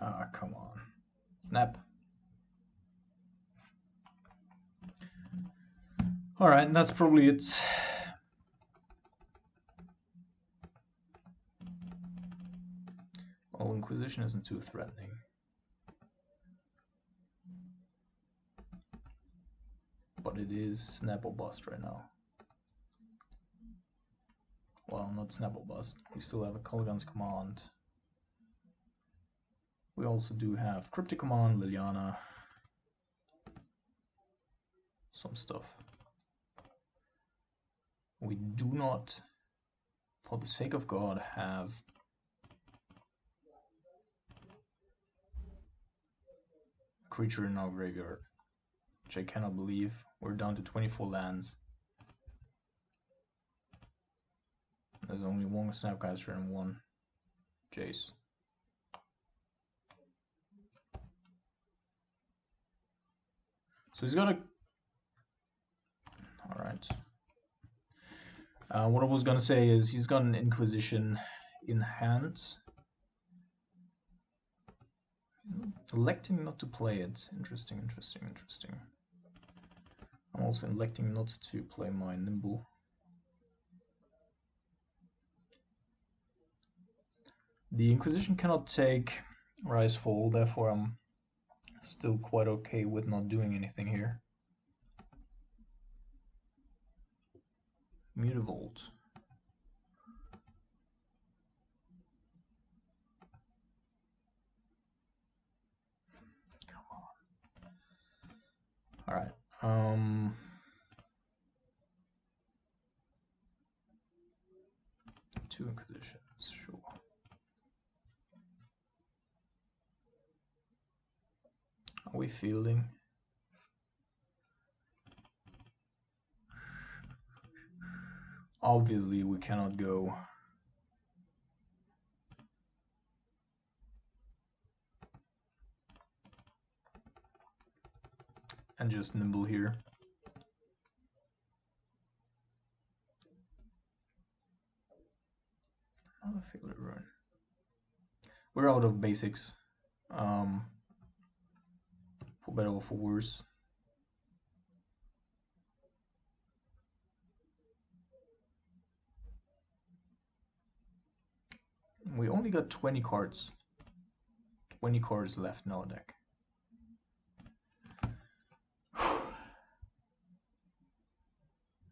Ah, come on. Snap. Alright, that's probably it. Well, Inquisition isn't too threatening. But it is snap or bust right now. Well, not snap or bust. We still have a Colligan's Command. We also do have Cryptic Command, Liliana, some stuff. We do not, for the sake of God, have a creature in our graveyard, which I cannot believe. We're down to 24 lands. There's only one Snapcaster and one Jace. So he's got a... Alright. What I was gonna say is he's got an Inquisition in hand. Electing not to play it. Interesting, interesting, interesting. I'm also electing not to play my Nimble. The Inquisition cannot take Rise Fall, therefore I'm still quite okay with not doing anything here. Mutavault. Come on. Alright. Two Inquisitions, sure. Are we fielding? Obviously we cannot go and just Nimble here. Another failure run. We're out of basics. For better or for worse. We only got 20 cards. 20 cards left in our deck.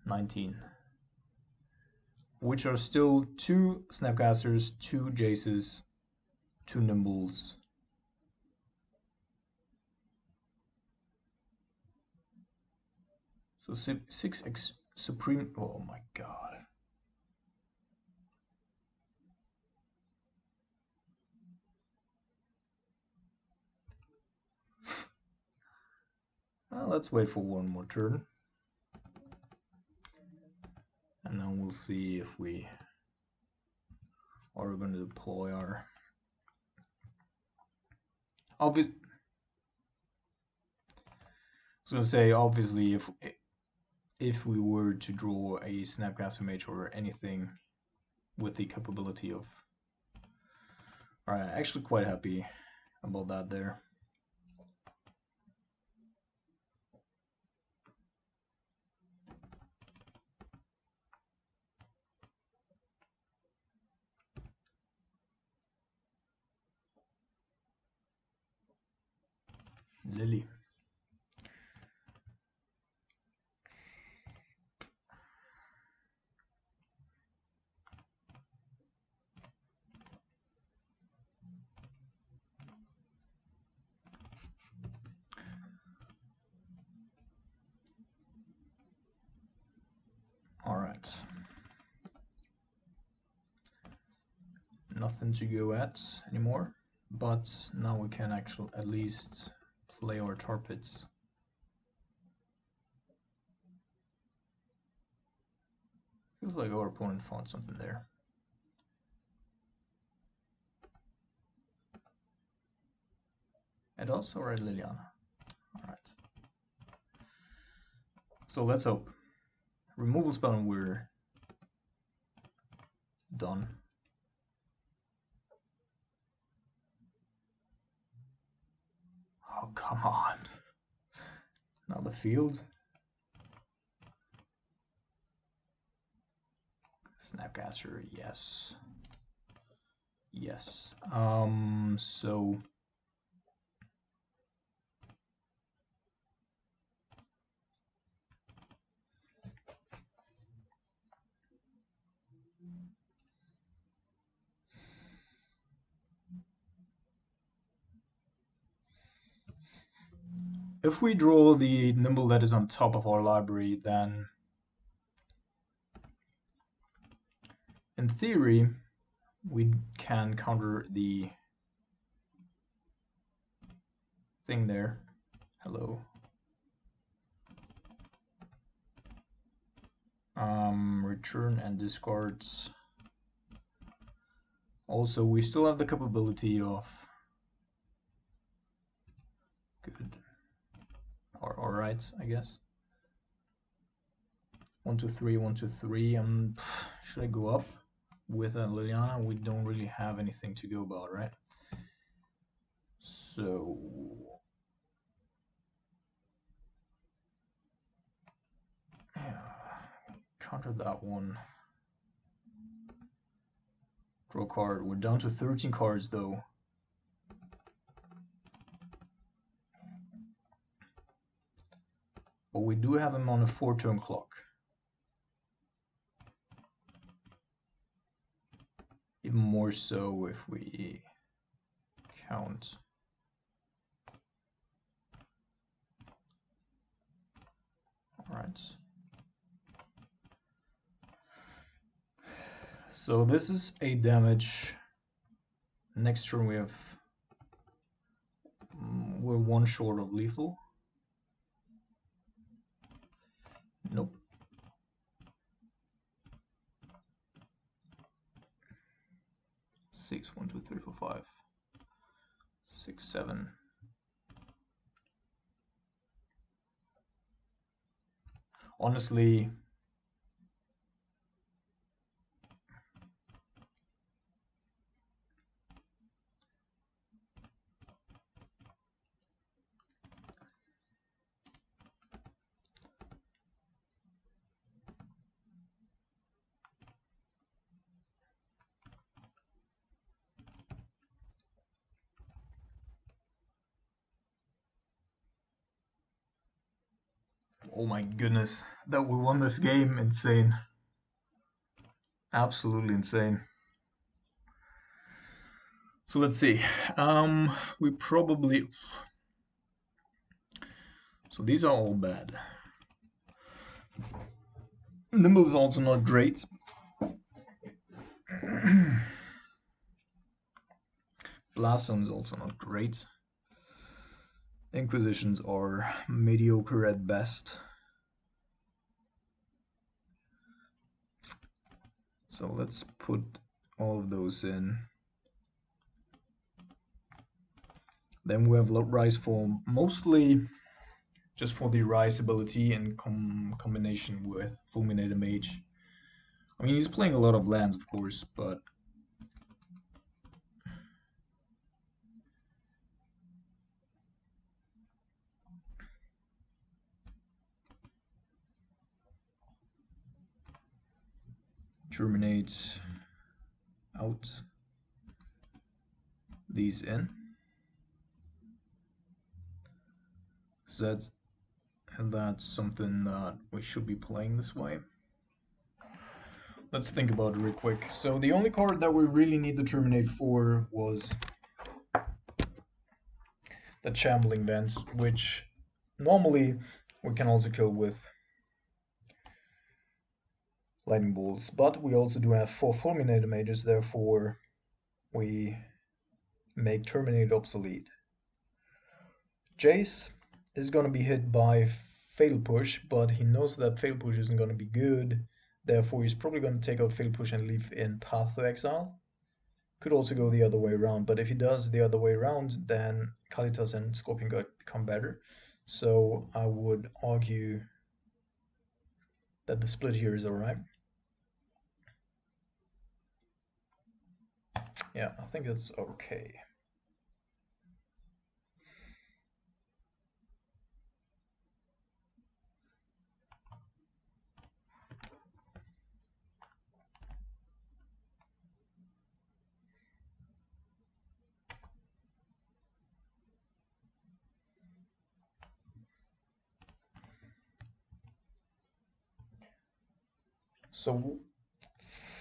$19. Which are still 2 Snapcasters, 2 Jaces, 2 Nimbles, So 6x supreme. Oh my god. Well, let's wait for one more turn. And then we'll see if we are going to deploy our obvious. I was going to say, obviously, if we were to draw a Snapcaster Mage or anything with the capability of, alright, actually quite happy about that there. Lily. Alright. Nothing to go at anymore, but now we can actually at least play our tar pits. Feels like our opponent found something there. And also right, Liliana. Alright. So let's hope. Removal spell and we're done. Oh, come on. Now the field. Snapcaster, yes. Yes. So if we draw the nimble that is on top of our library, then in theory we can counter the thing there. Hello. Return and discards. Also, we still have the capability of good or alright, I guess. 1, 2, 3, 1, 2, 3. Should I go up with Liliana? We don't really have anything to go about, right? So yeah, counter that one. Draw card. We're down to 13 cards though. But we do have him on a 4-turn clock. Even more so if we count. Alright. So this is a damage. Next turn we have we're one short of lethal. Nope. Six, 1, 2, 3, 4, 5, 6, 7. Honestly, oh my goodness, that we won this game, insane. Absolutely insane. So let's see. We probably, so these are all bad. Nimble is also not great. Blaststone is also not great. Inquisitions are mediocre at best. So let's put all of those in. Then we have Rise for mostly just for the Rise ability in combination with Fulminator Mage. I mean, he's playing a lot of lands, of course, but Terminate out, these in. So that's something that we should be playing this way. Let's think about it real quick. So the only card that we really need to terminate for was the Shambling Vents, which normally we can also kill with Lightning Bolts, but we also do have 4 Fulminator Mages, therefore we make Terminate obsolete. Jace is going to be hit by Fatal Push, but he knows that Fatal Push isn't going to be good, therefore he's probably going to take out Fatal Push and leave in Path to Exile. Could also go the other way around, but if he does the other way around, then Kalitas and Scorpion God become better. So I would argue that the split here is alright. Yeah, I think that's okay. So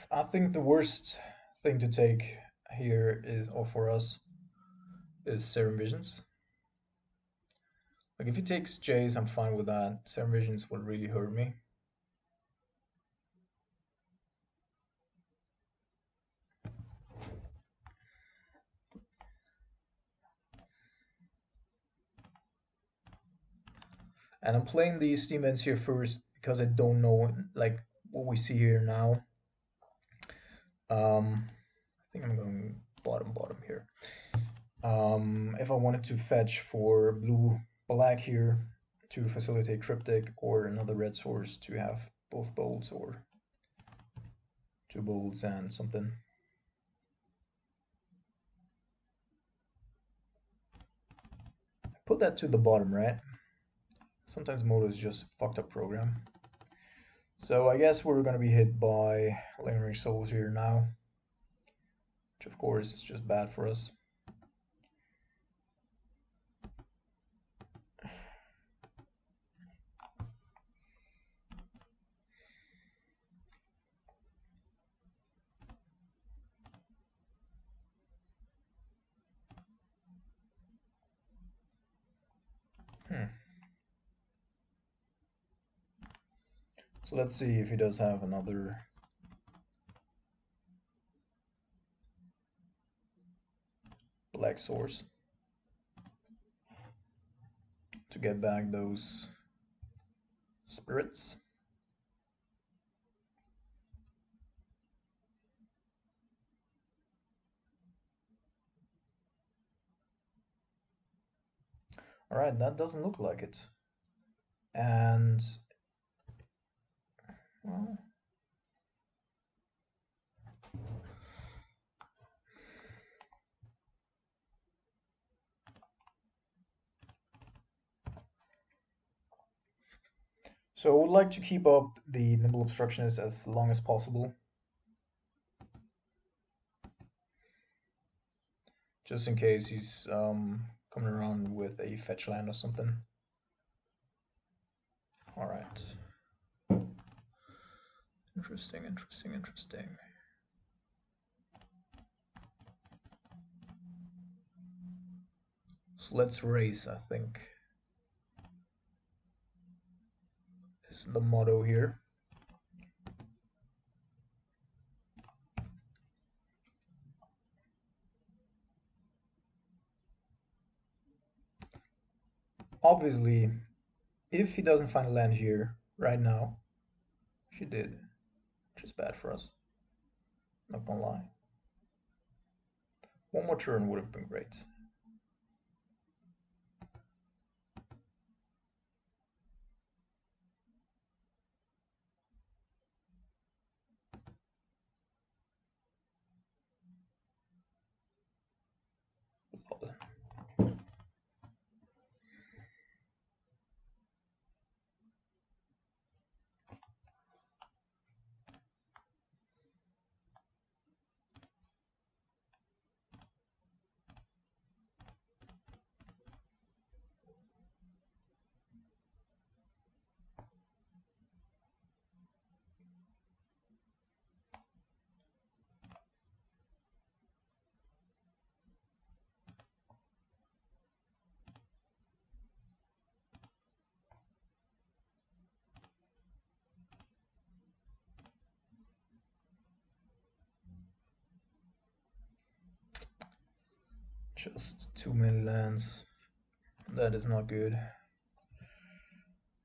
I think the worst thing to take here is, or for us, is Serum Visions. Like if he takes Jace, I'm fine with that. Serum Visions would really hurt me. And I'm playing these Steam Vents here first because I don't know like what we see here now. I think I'm going bottom here. If I wanted to fetch for blue black here to facilitate Cryptic, or another red source to have both bolts, or 2 bolts and something. Put that to the bottom, right? Sometimes Moto is just a fucked up program. So I guess we're gonna be hit by Lingering Souls here now, which of course is just bad for us. So let's see if he does have another black source to get back those spirits. Alright, that doesn't look like it. And well, so I would like to keep up the Nimble Obstructionist as long as possible, just in case he's coming around with a fetch land or something. Alright. Interesting. So let's race, I think, is the motto here. obviously, if he doesn't find a land here right now, she did, which is bad for us. Not gonna lie. One more turn would have been great. Just too many lands. That is not good.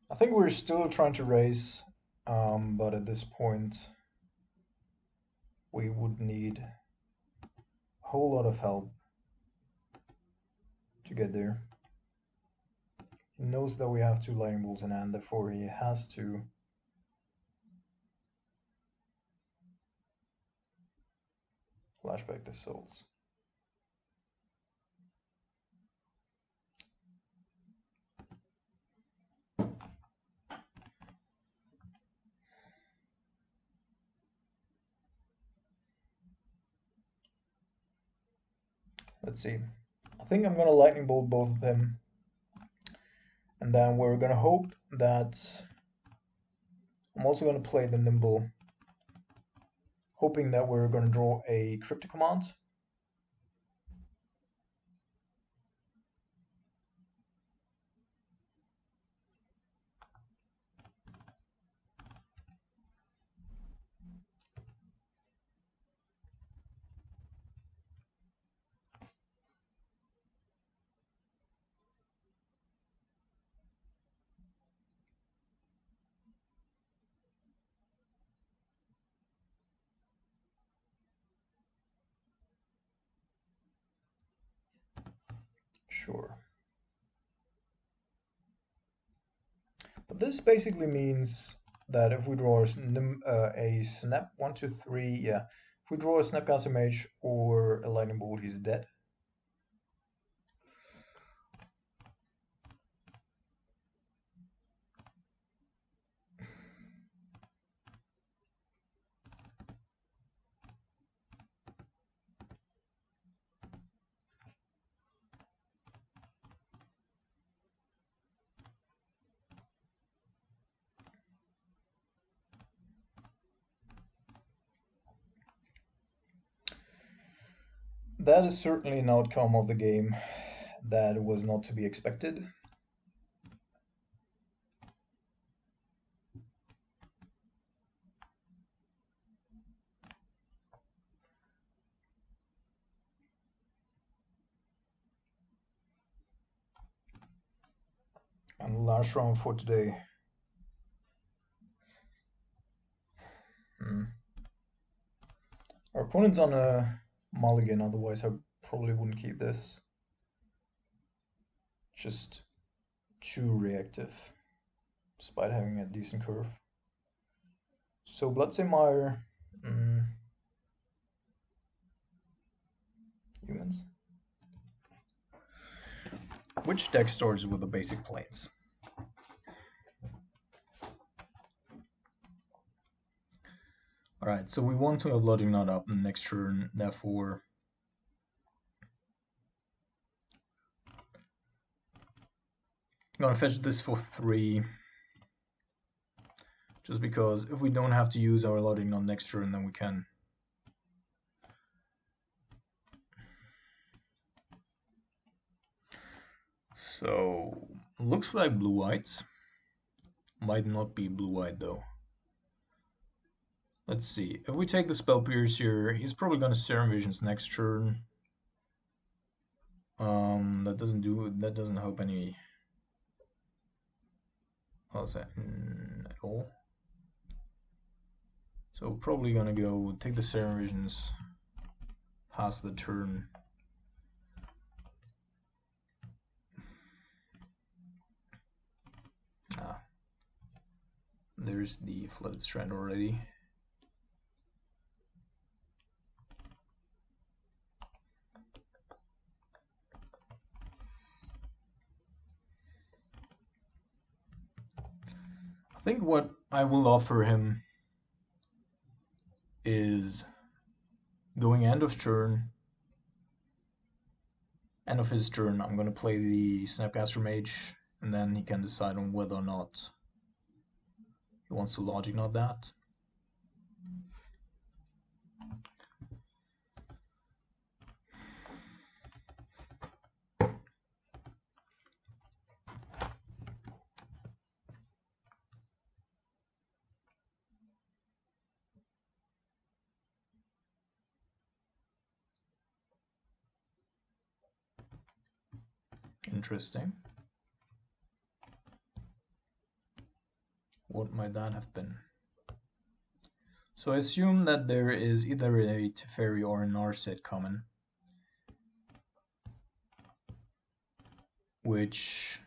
I think we're still trying to raise, but at this point, we would need a whole lot of help to get there. He knows that we have two lightning bolts in hand, therefore he has to flashback the souls. Let's see. I think I'm gonna lightning bolt both of them, and then we're gonna hope that I'm also gonna play the nimble, hoping that we're gonna draw a cryptic command. Sure. But this basically means that if we draw a snap 1, 2, 3, yeah. If we draw a Snapcaster Mage or a lightning bolt, he's dead. That is certainly an outcome of the game that was not to be expected. And the last round for today. Our opponent's on a mulligan, otherwise I probably wouldn't keep this. Just too reactive, despite having a decent curve. So Bloodsail Mire, humans. Which deck starts with the basic planes? Alright, so we want to have Logic Knot up next turn, therefore I'm gonna fetch this for 3. Just because if we don't have to use our Logic Knot next turn, then we can. So looks like blue-white. Might not be blue-white though. Let's see. If we take the Spell Pierce here, he's probably gonna Serum Visions next turn. That doesn't help any at all. So probably gonna go take the Serum Visions, pass the turn. There's the Flooded Strand already. I think what I will offer him is going end of his turn, I'm gonna play the Snapcaster Mage, and then he can decide on whether or not he wants to Logic Knot that. Interesting. What might that have been? So I assume that there is either a Teferi or a Narset common, which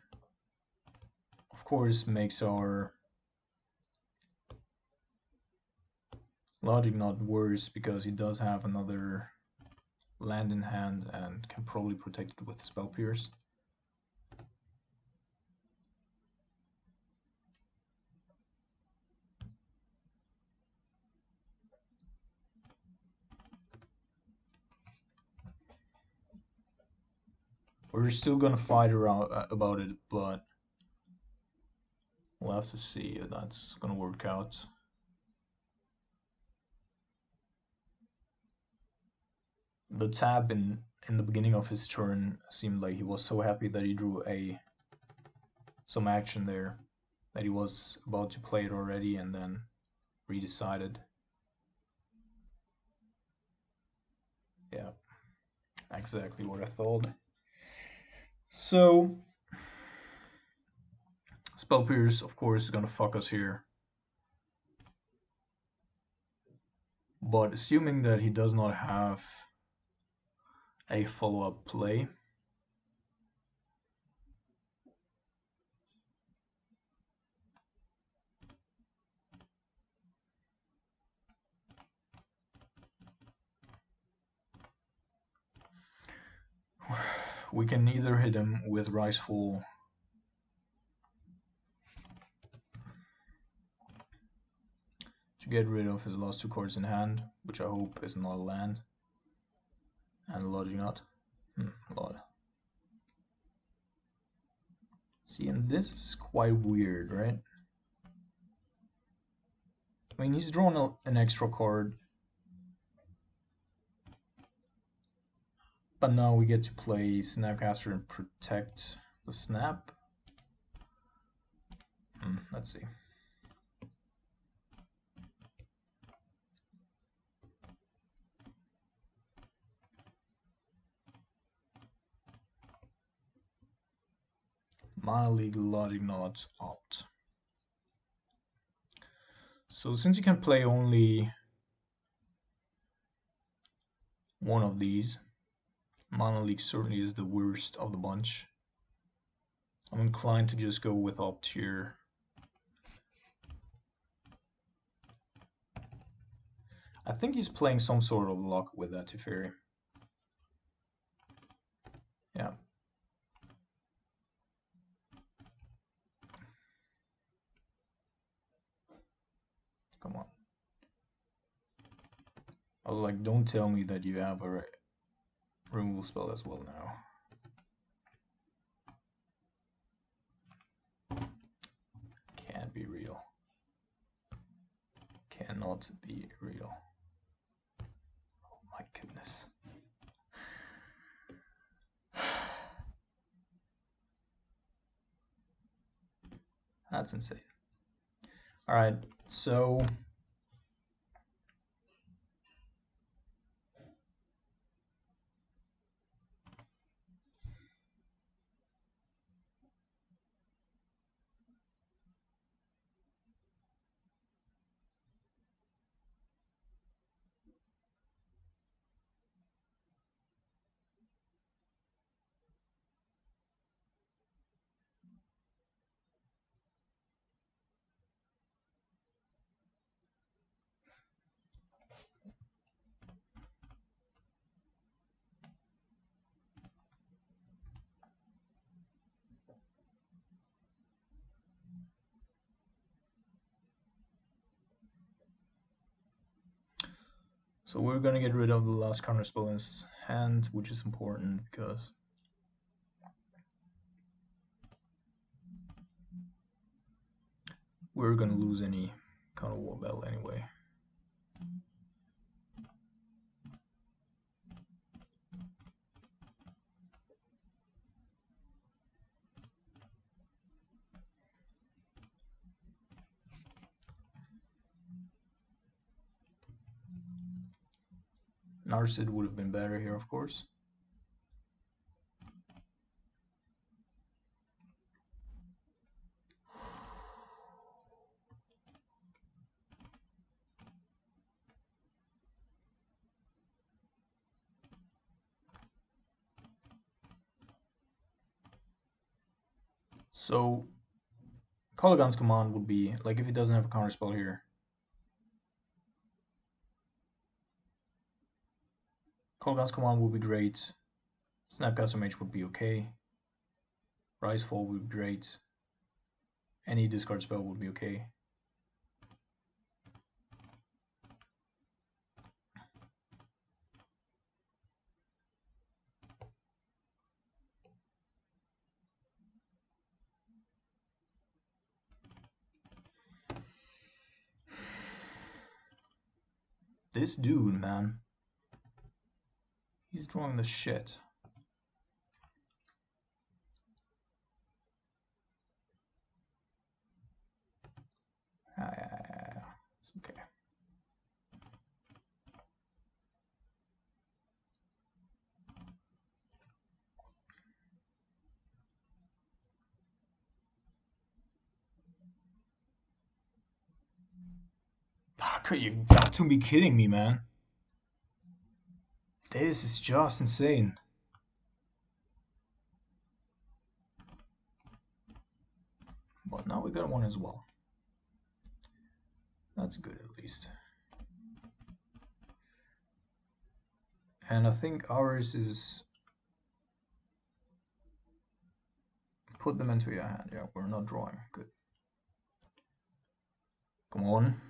of course makes our Logic Knot worse because he does have another land in hand and can probably protect it with Spell Pierce. We're still gonna fight around about it, but we'll have to see if that's gonna work out. The tab in the beginning of his turn seemed like he was so happy that he drew some action there, that he was about to play it already and then redecided. Yeah, exactly what I thought. So Spell Pierce, of course, is gonna fuck us here. But assuming that he does not have a follow-up play, we can either hit him with Rise-Fall to get rid of his last two cards in hand, which I hope is not a land, and Logic Knot. Lol. See, and this is quite weird, right? I mean, he's drawn an extra card, but now we get to play Snapcaster and protect the snap. Let's see. Mana League Logic Knot opt. So since you can play only one of these, Mana League certainly is the worst of the bunch. I'm inclined to just go with opt here. I think he's playing some sort of luck with that Teferi. Yeah. Come on. I was like, don't tell me that you have a removal spell as well now. Can't be real. Cannot be real. Oh my goodness. That's insane. Alright, so So we're gonna get rid of the last counter spell in his hand, which is important because we're gonna lose any counter war battle anyway. Narset would have been better here, of course. So Kolaghan's command would be, like, if he doesn't have a counter spell here, Kolaghan's command would be great. Snapcaster Mage would be okay. Rise-Fall would be great. Any discard spell would be okay. This dude, man. He's drawing the shit. It's okay. Fuck, you got to be kidding me, man. This is just insane. But now we got one as well. That's good at least. And I think ours is put them into your hand. Yeah, we're not drawing. Good. Come on.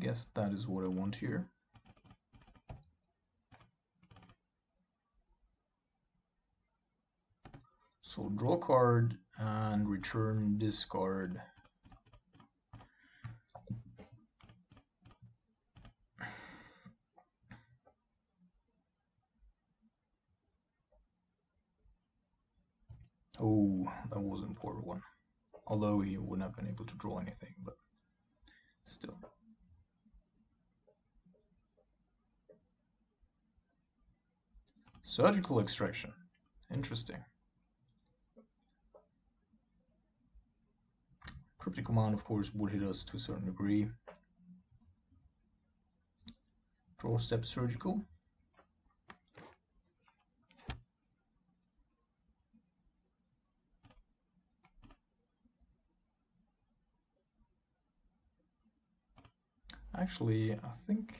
Guess that is what I want here. So draw a card and return this card. Oh, that was an important one. Although he wouldn't have been able to draw anything, but still. Surgical extraction. Interesting. Cryptic command, of course, would hit us to a certain degree. Draw step surgical. Actually, I think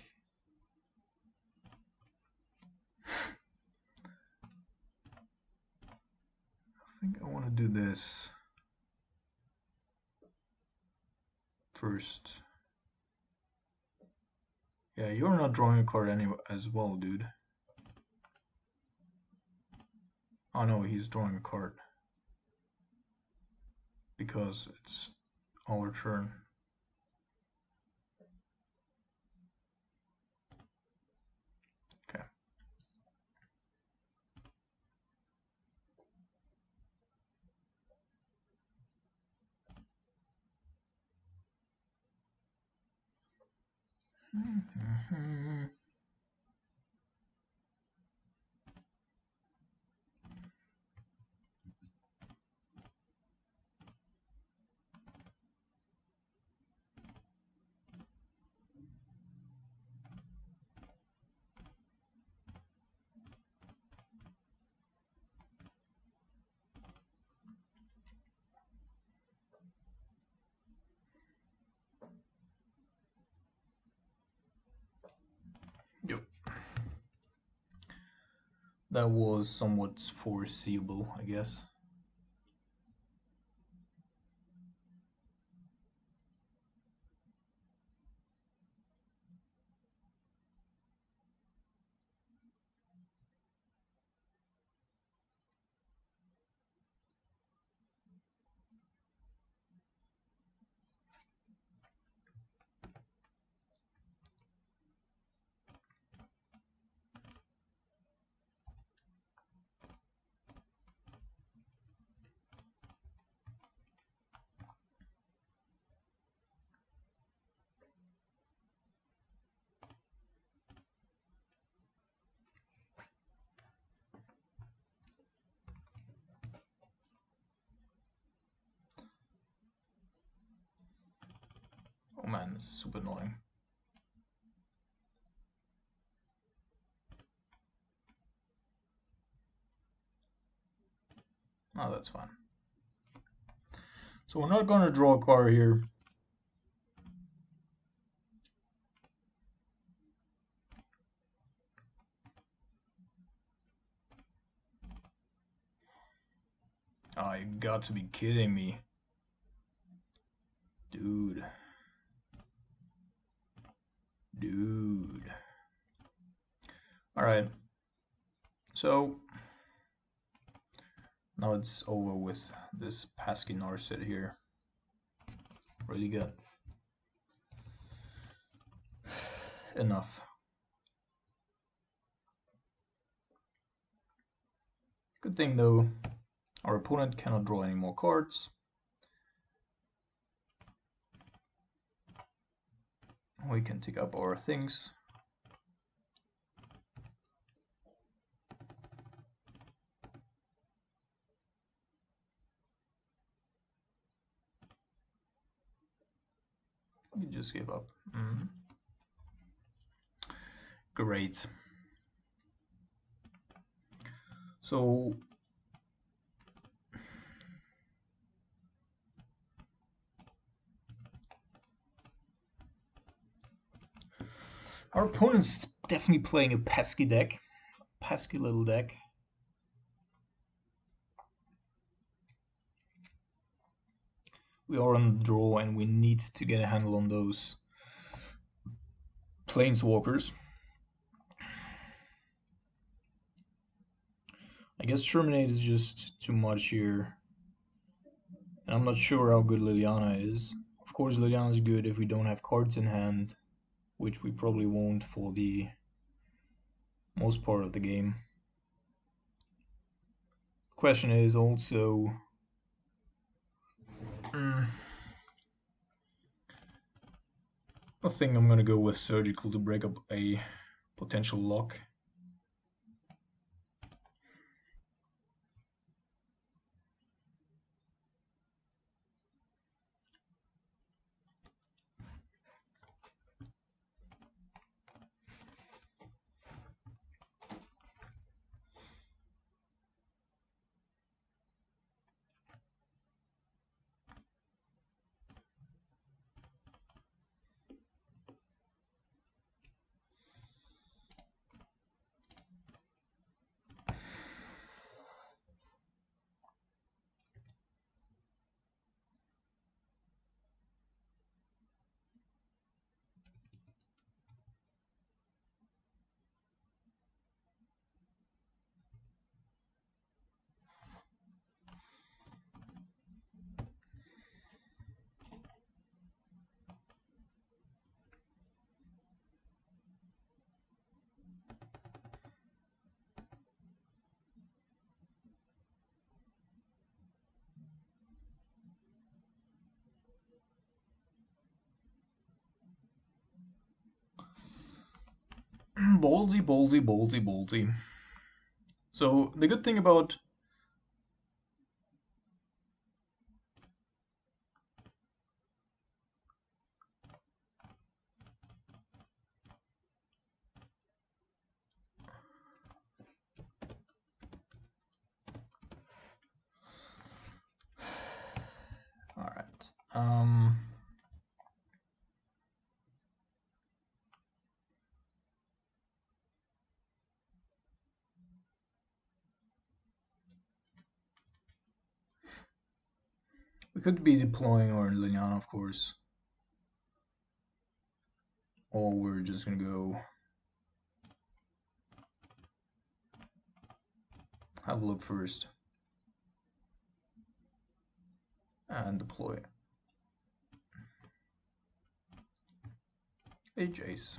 I want to do this first. Yeah, you're not drawing a card anyway as well, dude. Oh no, he's drawing a card because it's our turn. Okay. that was somewhat foreseeable, I guess. Oh man, this is super annoying. Oh, that's fine. So we're not going to draw a card here. Oh, you got to be kidding me. Dude. Alright. So now it's over with this pesky Narset here. Really good. Enough. Good thing though, our opponent cannot draw any more cards. We can take up our things. We just give up. Great. So our opponent's definitely playing a pesky deck. Pesky little deck. We are on the draw and we need to get a handle on those planeswalkers. I guess Terminate is just too much here. And I'm not sure how good Liliana is. Of course Liliana is good if we don't have cards in hand, which we probably won't for the most part of the game. Question is also I think I'm gonna go with Surgical to break up a potential lock. Ballsy. So the good thing about Alright. We could be deploying our Liliana, of course. Or we're just gonna go have a look first and deploy. Hey, Jace.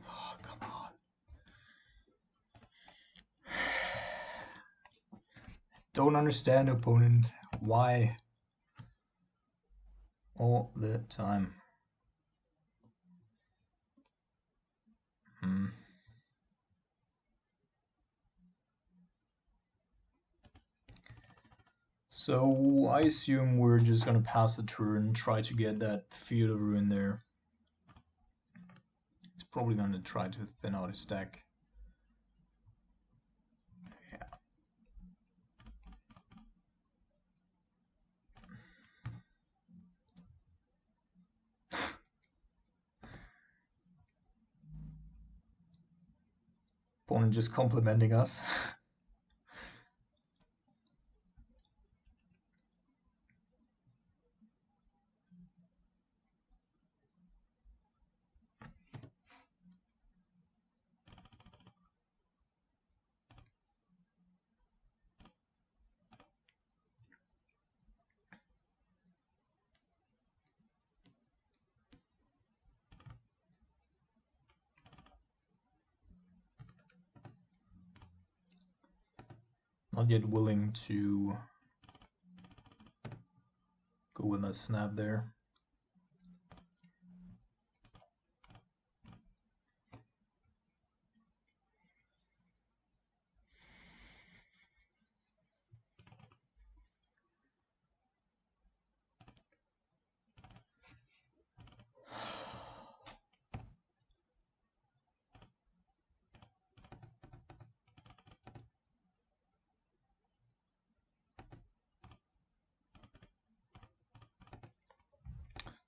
Oh, come on. Don't understand, opponent. Why? All the time. So I assume we're just gonna pass the turn, try to get that Field of Ruin there. It's probably gonna try to thin out his stack. Yeah. Opponent just complimenting us. Not yet willing to go with that snap there.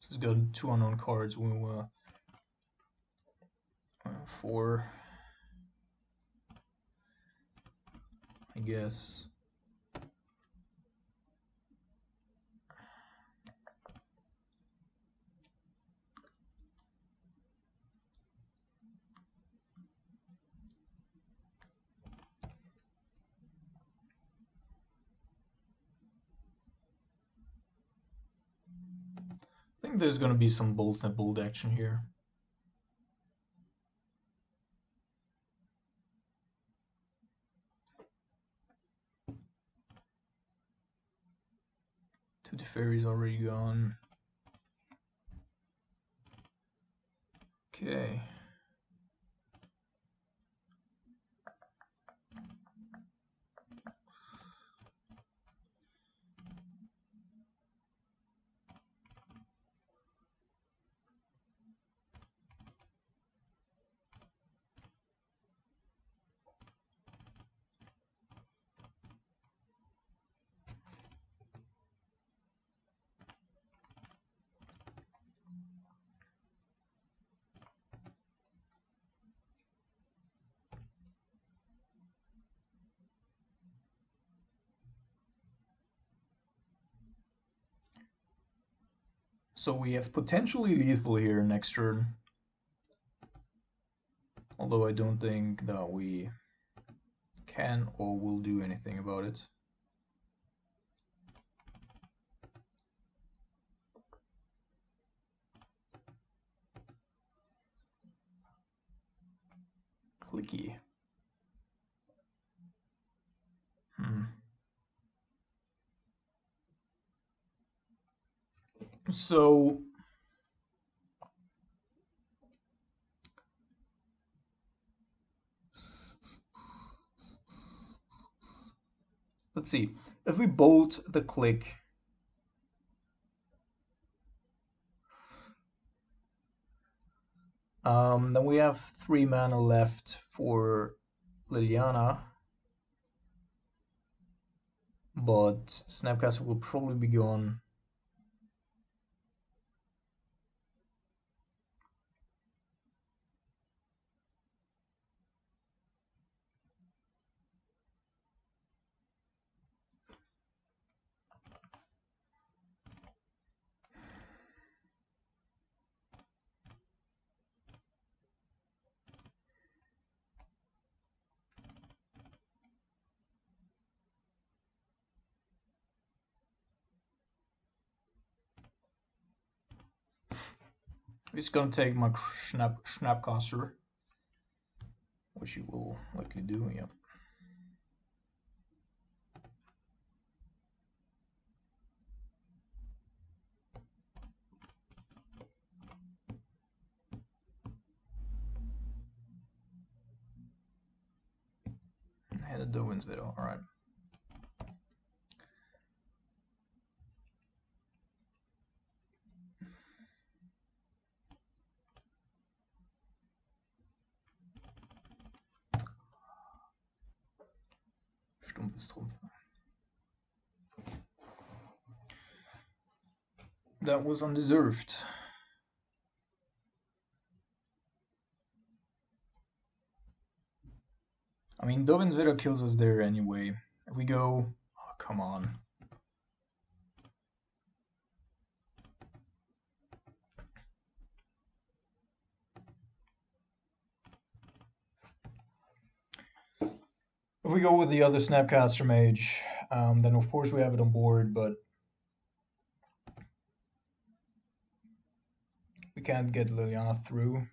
So he's got 2 unknown cards. We 4, I guess. I think there's gonna be some bolts and bold action here. The fairy's already gone. Okay. So we have potentially lethal here next turn. Although I don't think that we can or will do anything about it. Clicky. So let's see. If we bolt the click, then we have 3 mana left for Liliana, but Snapcaster will probably be gone. He's gonna take my Snapcaster, which he will likely do, yeah. Had a Dovins video, alright. Stumpfes Trumpf. That was undeserved. I mean, Dovin's video kills us there anyway. If we go... Oh, come on. If we go with the other Snapcaster Mage, then of course we have it on board, but we can't get Liliana through.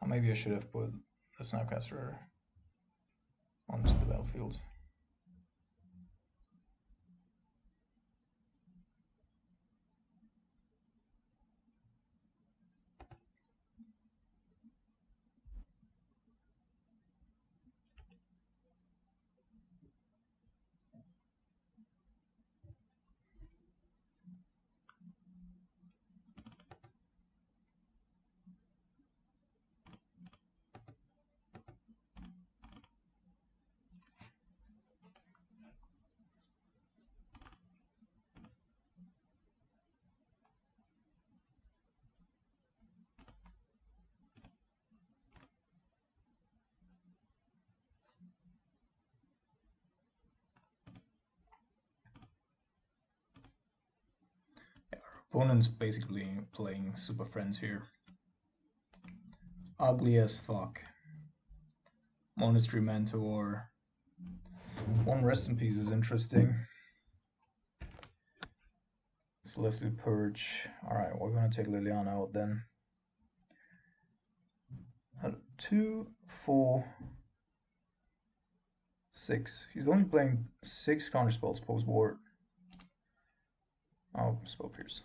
Maybe I should have put the Snapcaster onto the battlefield. Opponent's basically playing Super Friends here. Ugly as fuck. Monastery Mentor. One Rest in Peace is interesting. Leslie Purge. Alright, we're gonna take Liliana out then. 2, 4, 6. He's only playing 6 counter spells post board. Oh, Spell Pierce.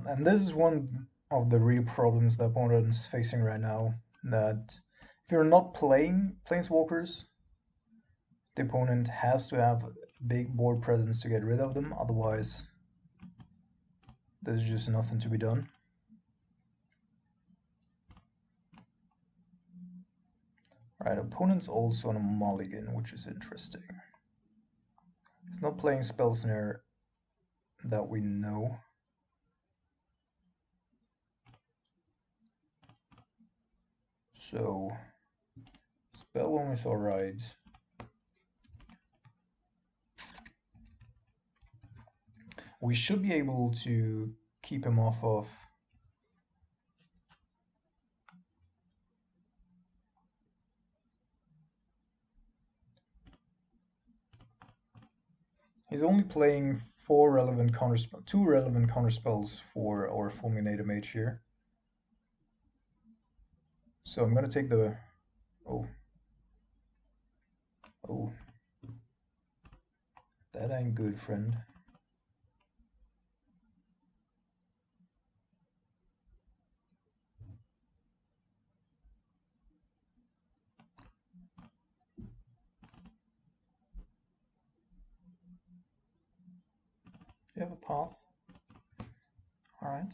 And this is one of the real problems the opponent is facing right now, that if you're not playing Planeswalkers, the opponent has to have big board presence to get rid of them, otherwise there's just nothing to be done. Right, opponent's also on a mulligan, which is interesting. He's not playing Spell Snare that we know. So Spellbomb is alright. We should be able to keep him off of he's only playing two relevant counterspells for our Fulminator Mage here. So I'm gonna take the oh. That ain't good, friend. You have a path. Alright.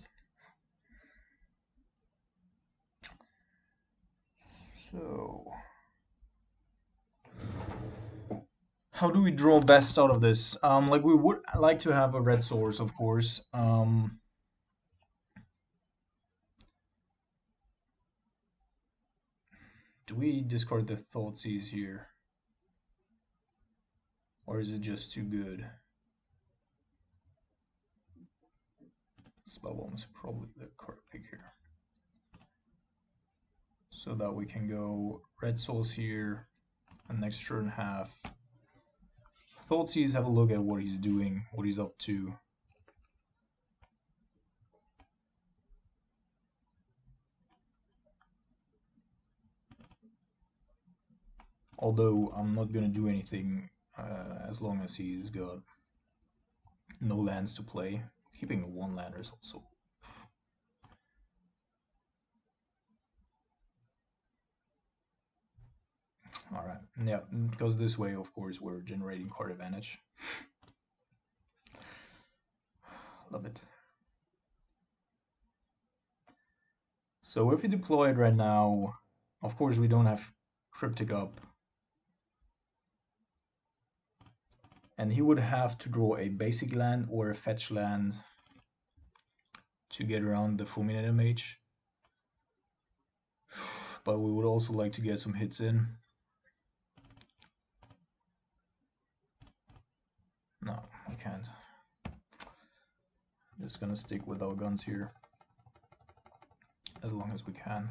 So how do we draw best out of this? Like we would like to have a red source, of course. Do we discard the Thoughtseize here? Or is it just too good? Spellbomb is probably the card pick here. So that we can go red souls here, and next turn have Thoughtseize, have a look at what he's doing, what he's up to. Although I'm not going to do anything as long as he's got no lands to play. Keeping one lander is also... Alright, yeah, because this way, of course, we're generating card advantage. Love it. So if we deploy it right now, of course we don't have Cryptic up. And he would have to draw a basic land or a fetch land to get around the Fulminator Mage. But we would also like to get some hits in. No, I can't. I'm just gonna stick with our guns here as long as we can.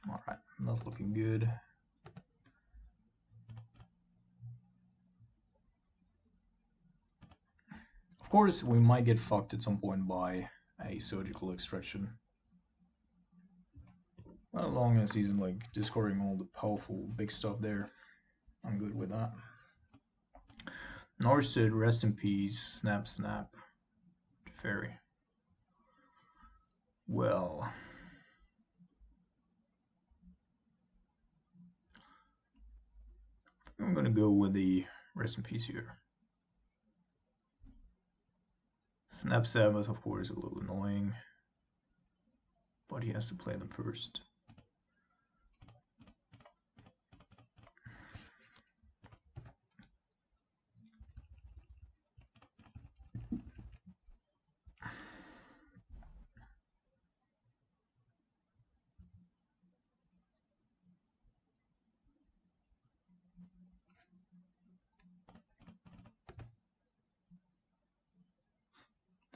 Alright, that's looking good. Of course, we might get fucked at some point by a surgical extraction. As long as he's like discarding all the powerful big stuff there, I'm good with that. Narsid, rest in peace. Snap, snap. Fairy. Well, I'm gonna go with the rest in peace here. Snap Sabbath, of course, a little annoying, but he has to play them first.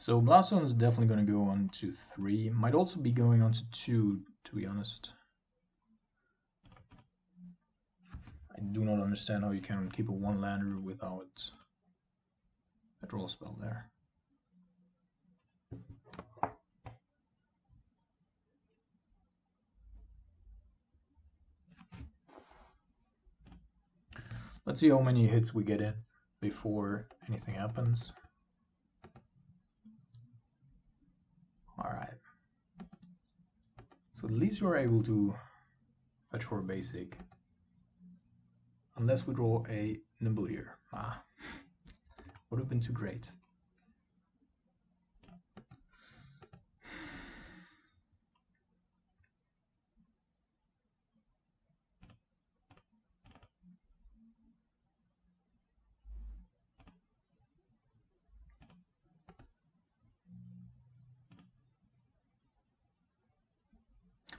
So Blastone is definitely going to go on to 3. Might also be going on to 2, to be honest. I do not understand how you can keep a 1-lander without a draw spell there. Let's see how many hits we get in before anything happens. Alright. So at least we're able to fetch for a basic. Unless we draw a nimble here. Would have been too great.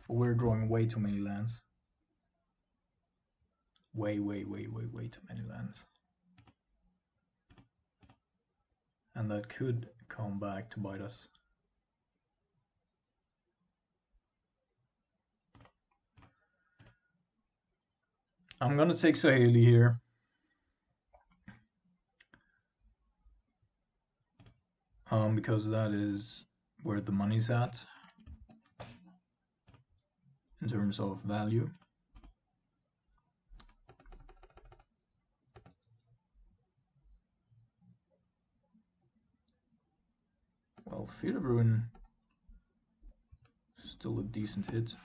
But we're drawing way too many lands. Way too many lands. And that could come back to bite us. I'm gonna take Saheli here. Because that is where the money's at in terms of value. Well, Field of Ruin, still a decent hit.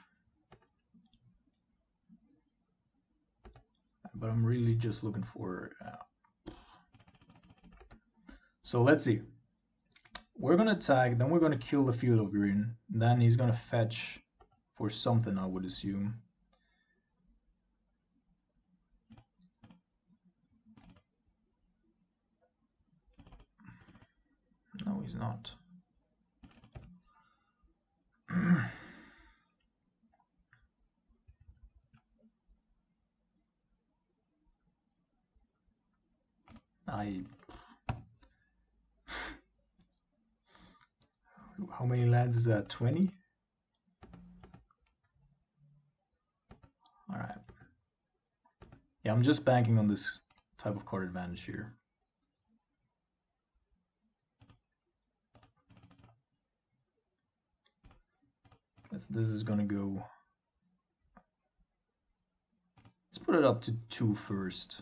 But I'm really just looking for... So let's see. We're gonna attack, then we're gonna kill the Field of Ruin. Then he's gonna fetch for something, I would assume. No, he's not. How many lands is that? 20? Alright. Yeah, I'm just banking on this type of card advantage here. This is gonna go... Let's put it up to 2 first.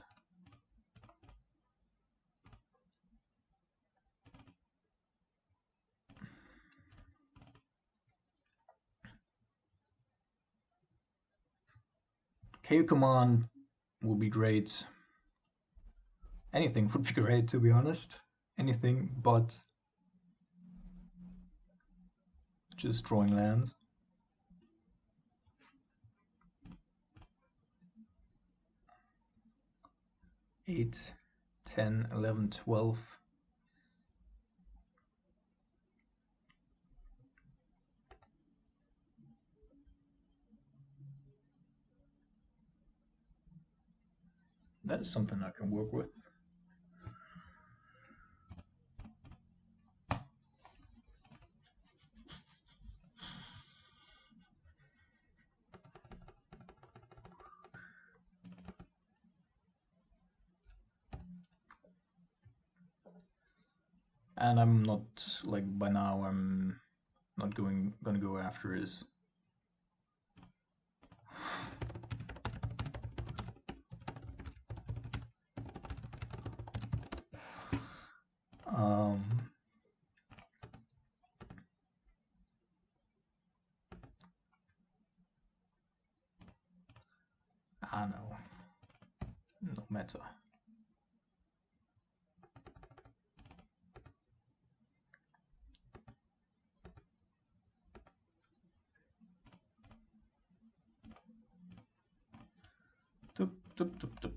KO command will be great. Anything would be great, to be honest. Anything but just drawing lands. 8, 10, 11, 12. That is something I can work with. And I'm not, like, by now I'm not gonna go after his. I know. No matter. Tup, tup, tup, tup.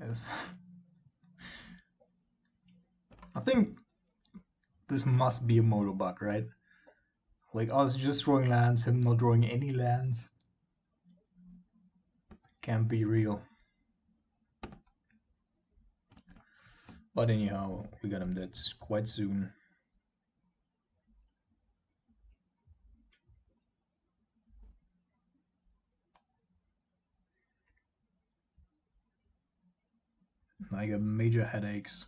Yes. I think this must be a motor bug, right? Like us just drawing lands, him not drawing any lands. Can't be real. But anyhow, we got him dead quite soon. I got major headaches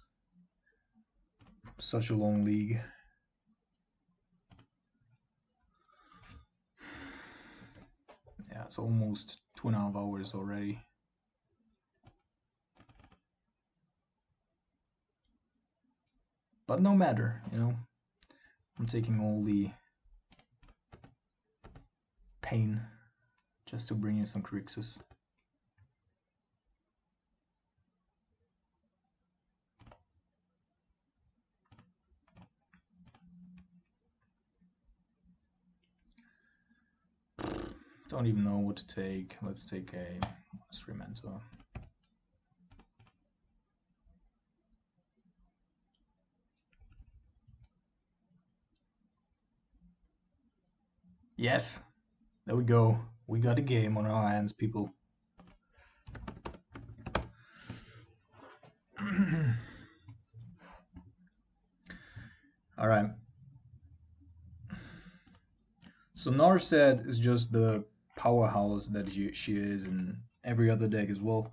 from such a long league. Yeah, it's almost 2.5 hours already. But no matter, you know, I'm taking all the pain just to bring you some Grixis. Don't even know what to take. Let's take a Monastery Mentor. Yes, there we go. We got a game on our hands, people. All right. So Narset is just the powerhouse that she is in every other deck as well.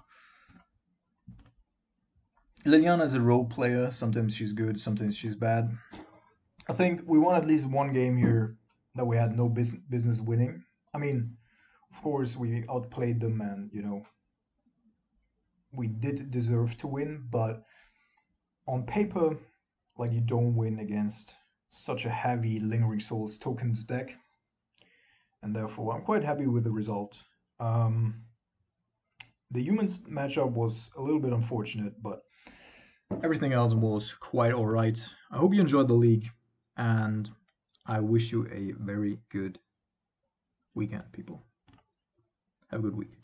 Liliana is a role player. Sometimes she's good, sometimes she's bad. I think we won at least one game here that we had no business winning. I mean, of course, we outplayed them and, we did deserve to win, but on paper, like you don't win against such a heavy Lingering Souls tokens deck, and therefore I'm quite happy with the result. The humans matchup was a little bit unfortunate, but everything else was quite alright. I hope you enjoyed the league, and I wish you a very good weekend, people. Have a good week.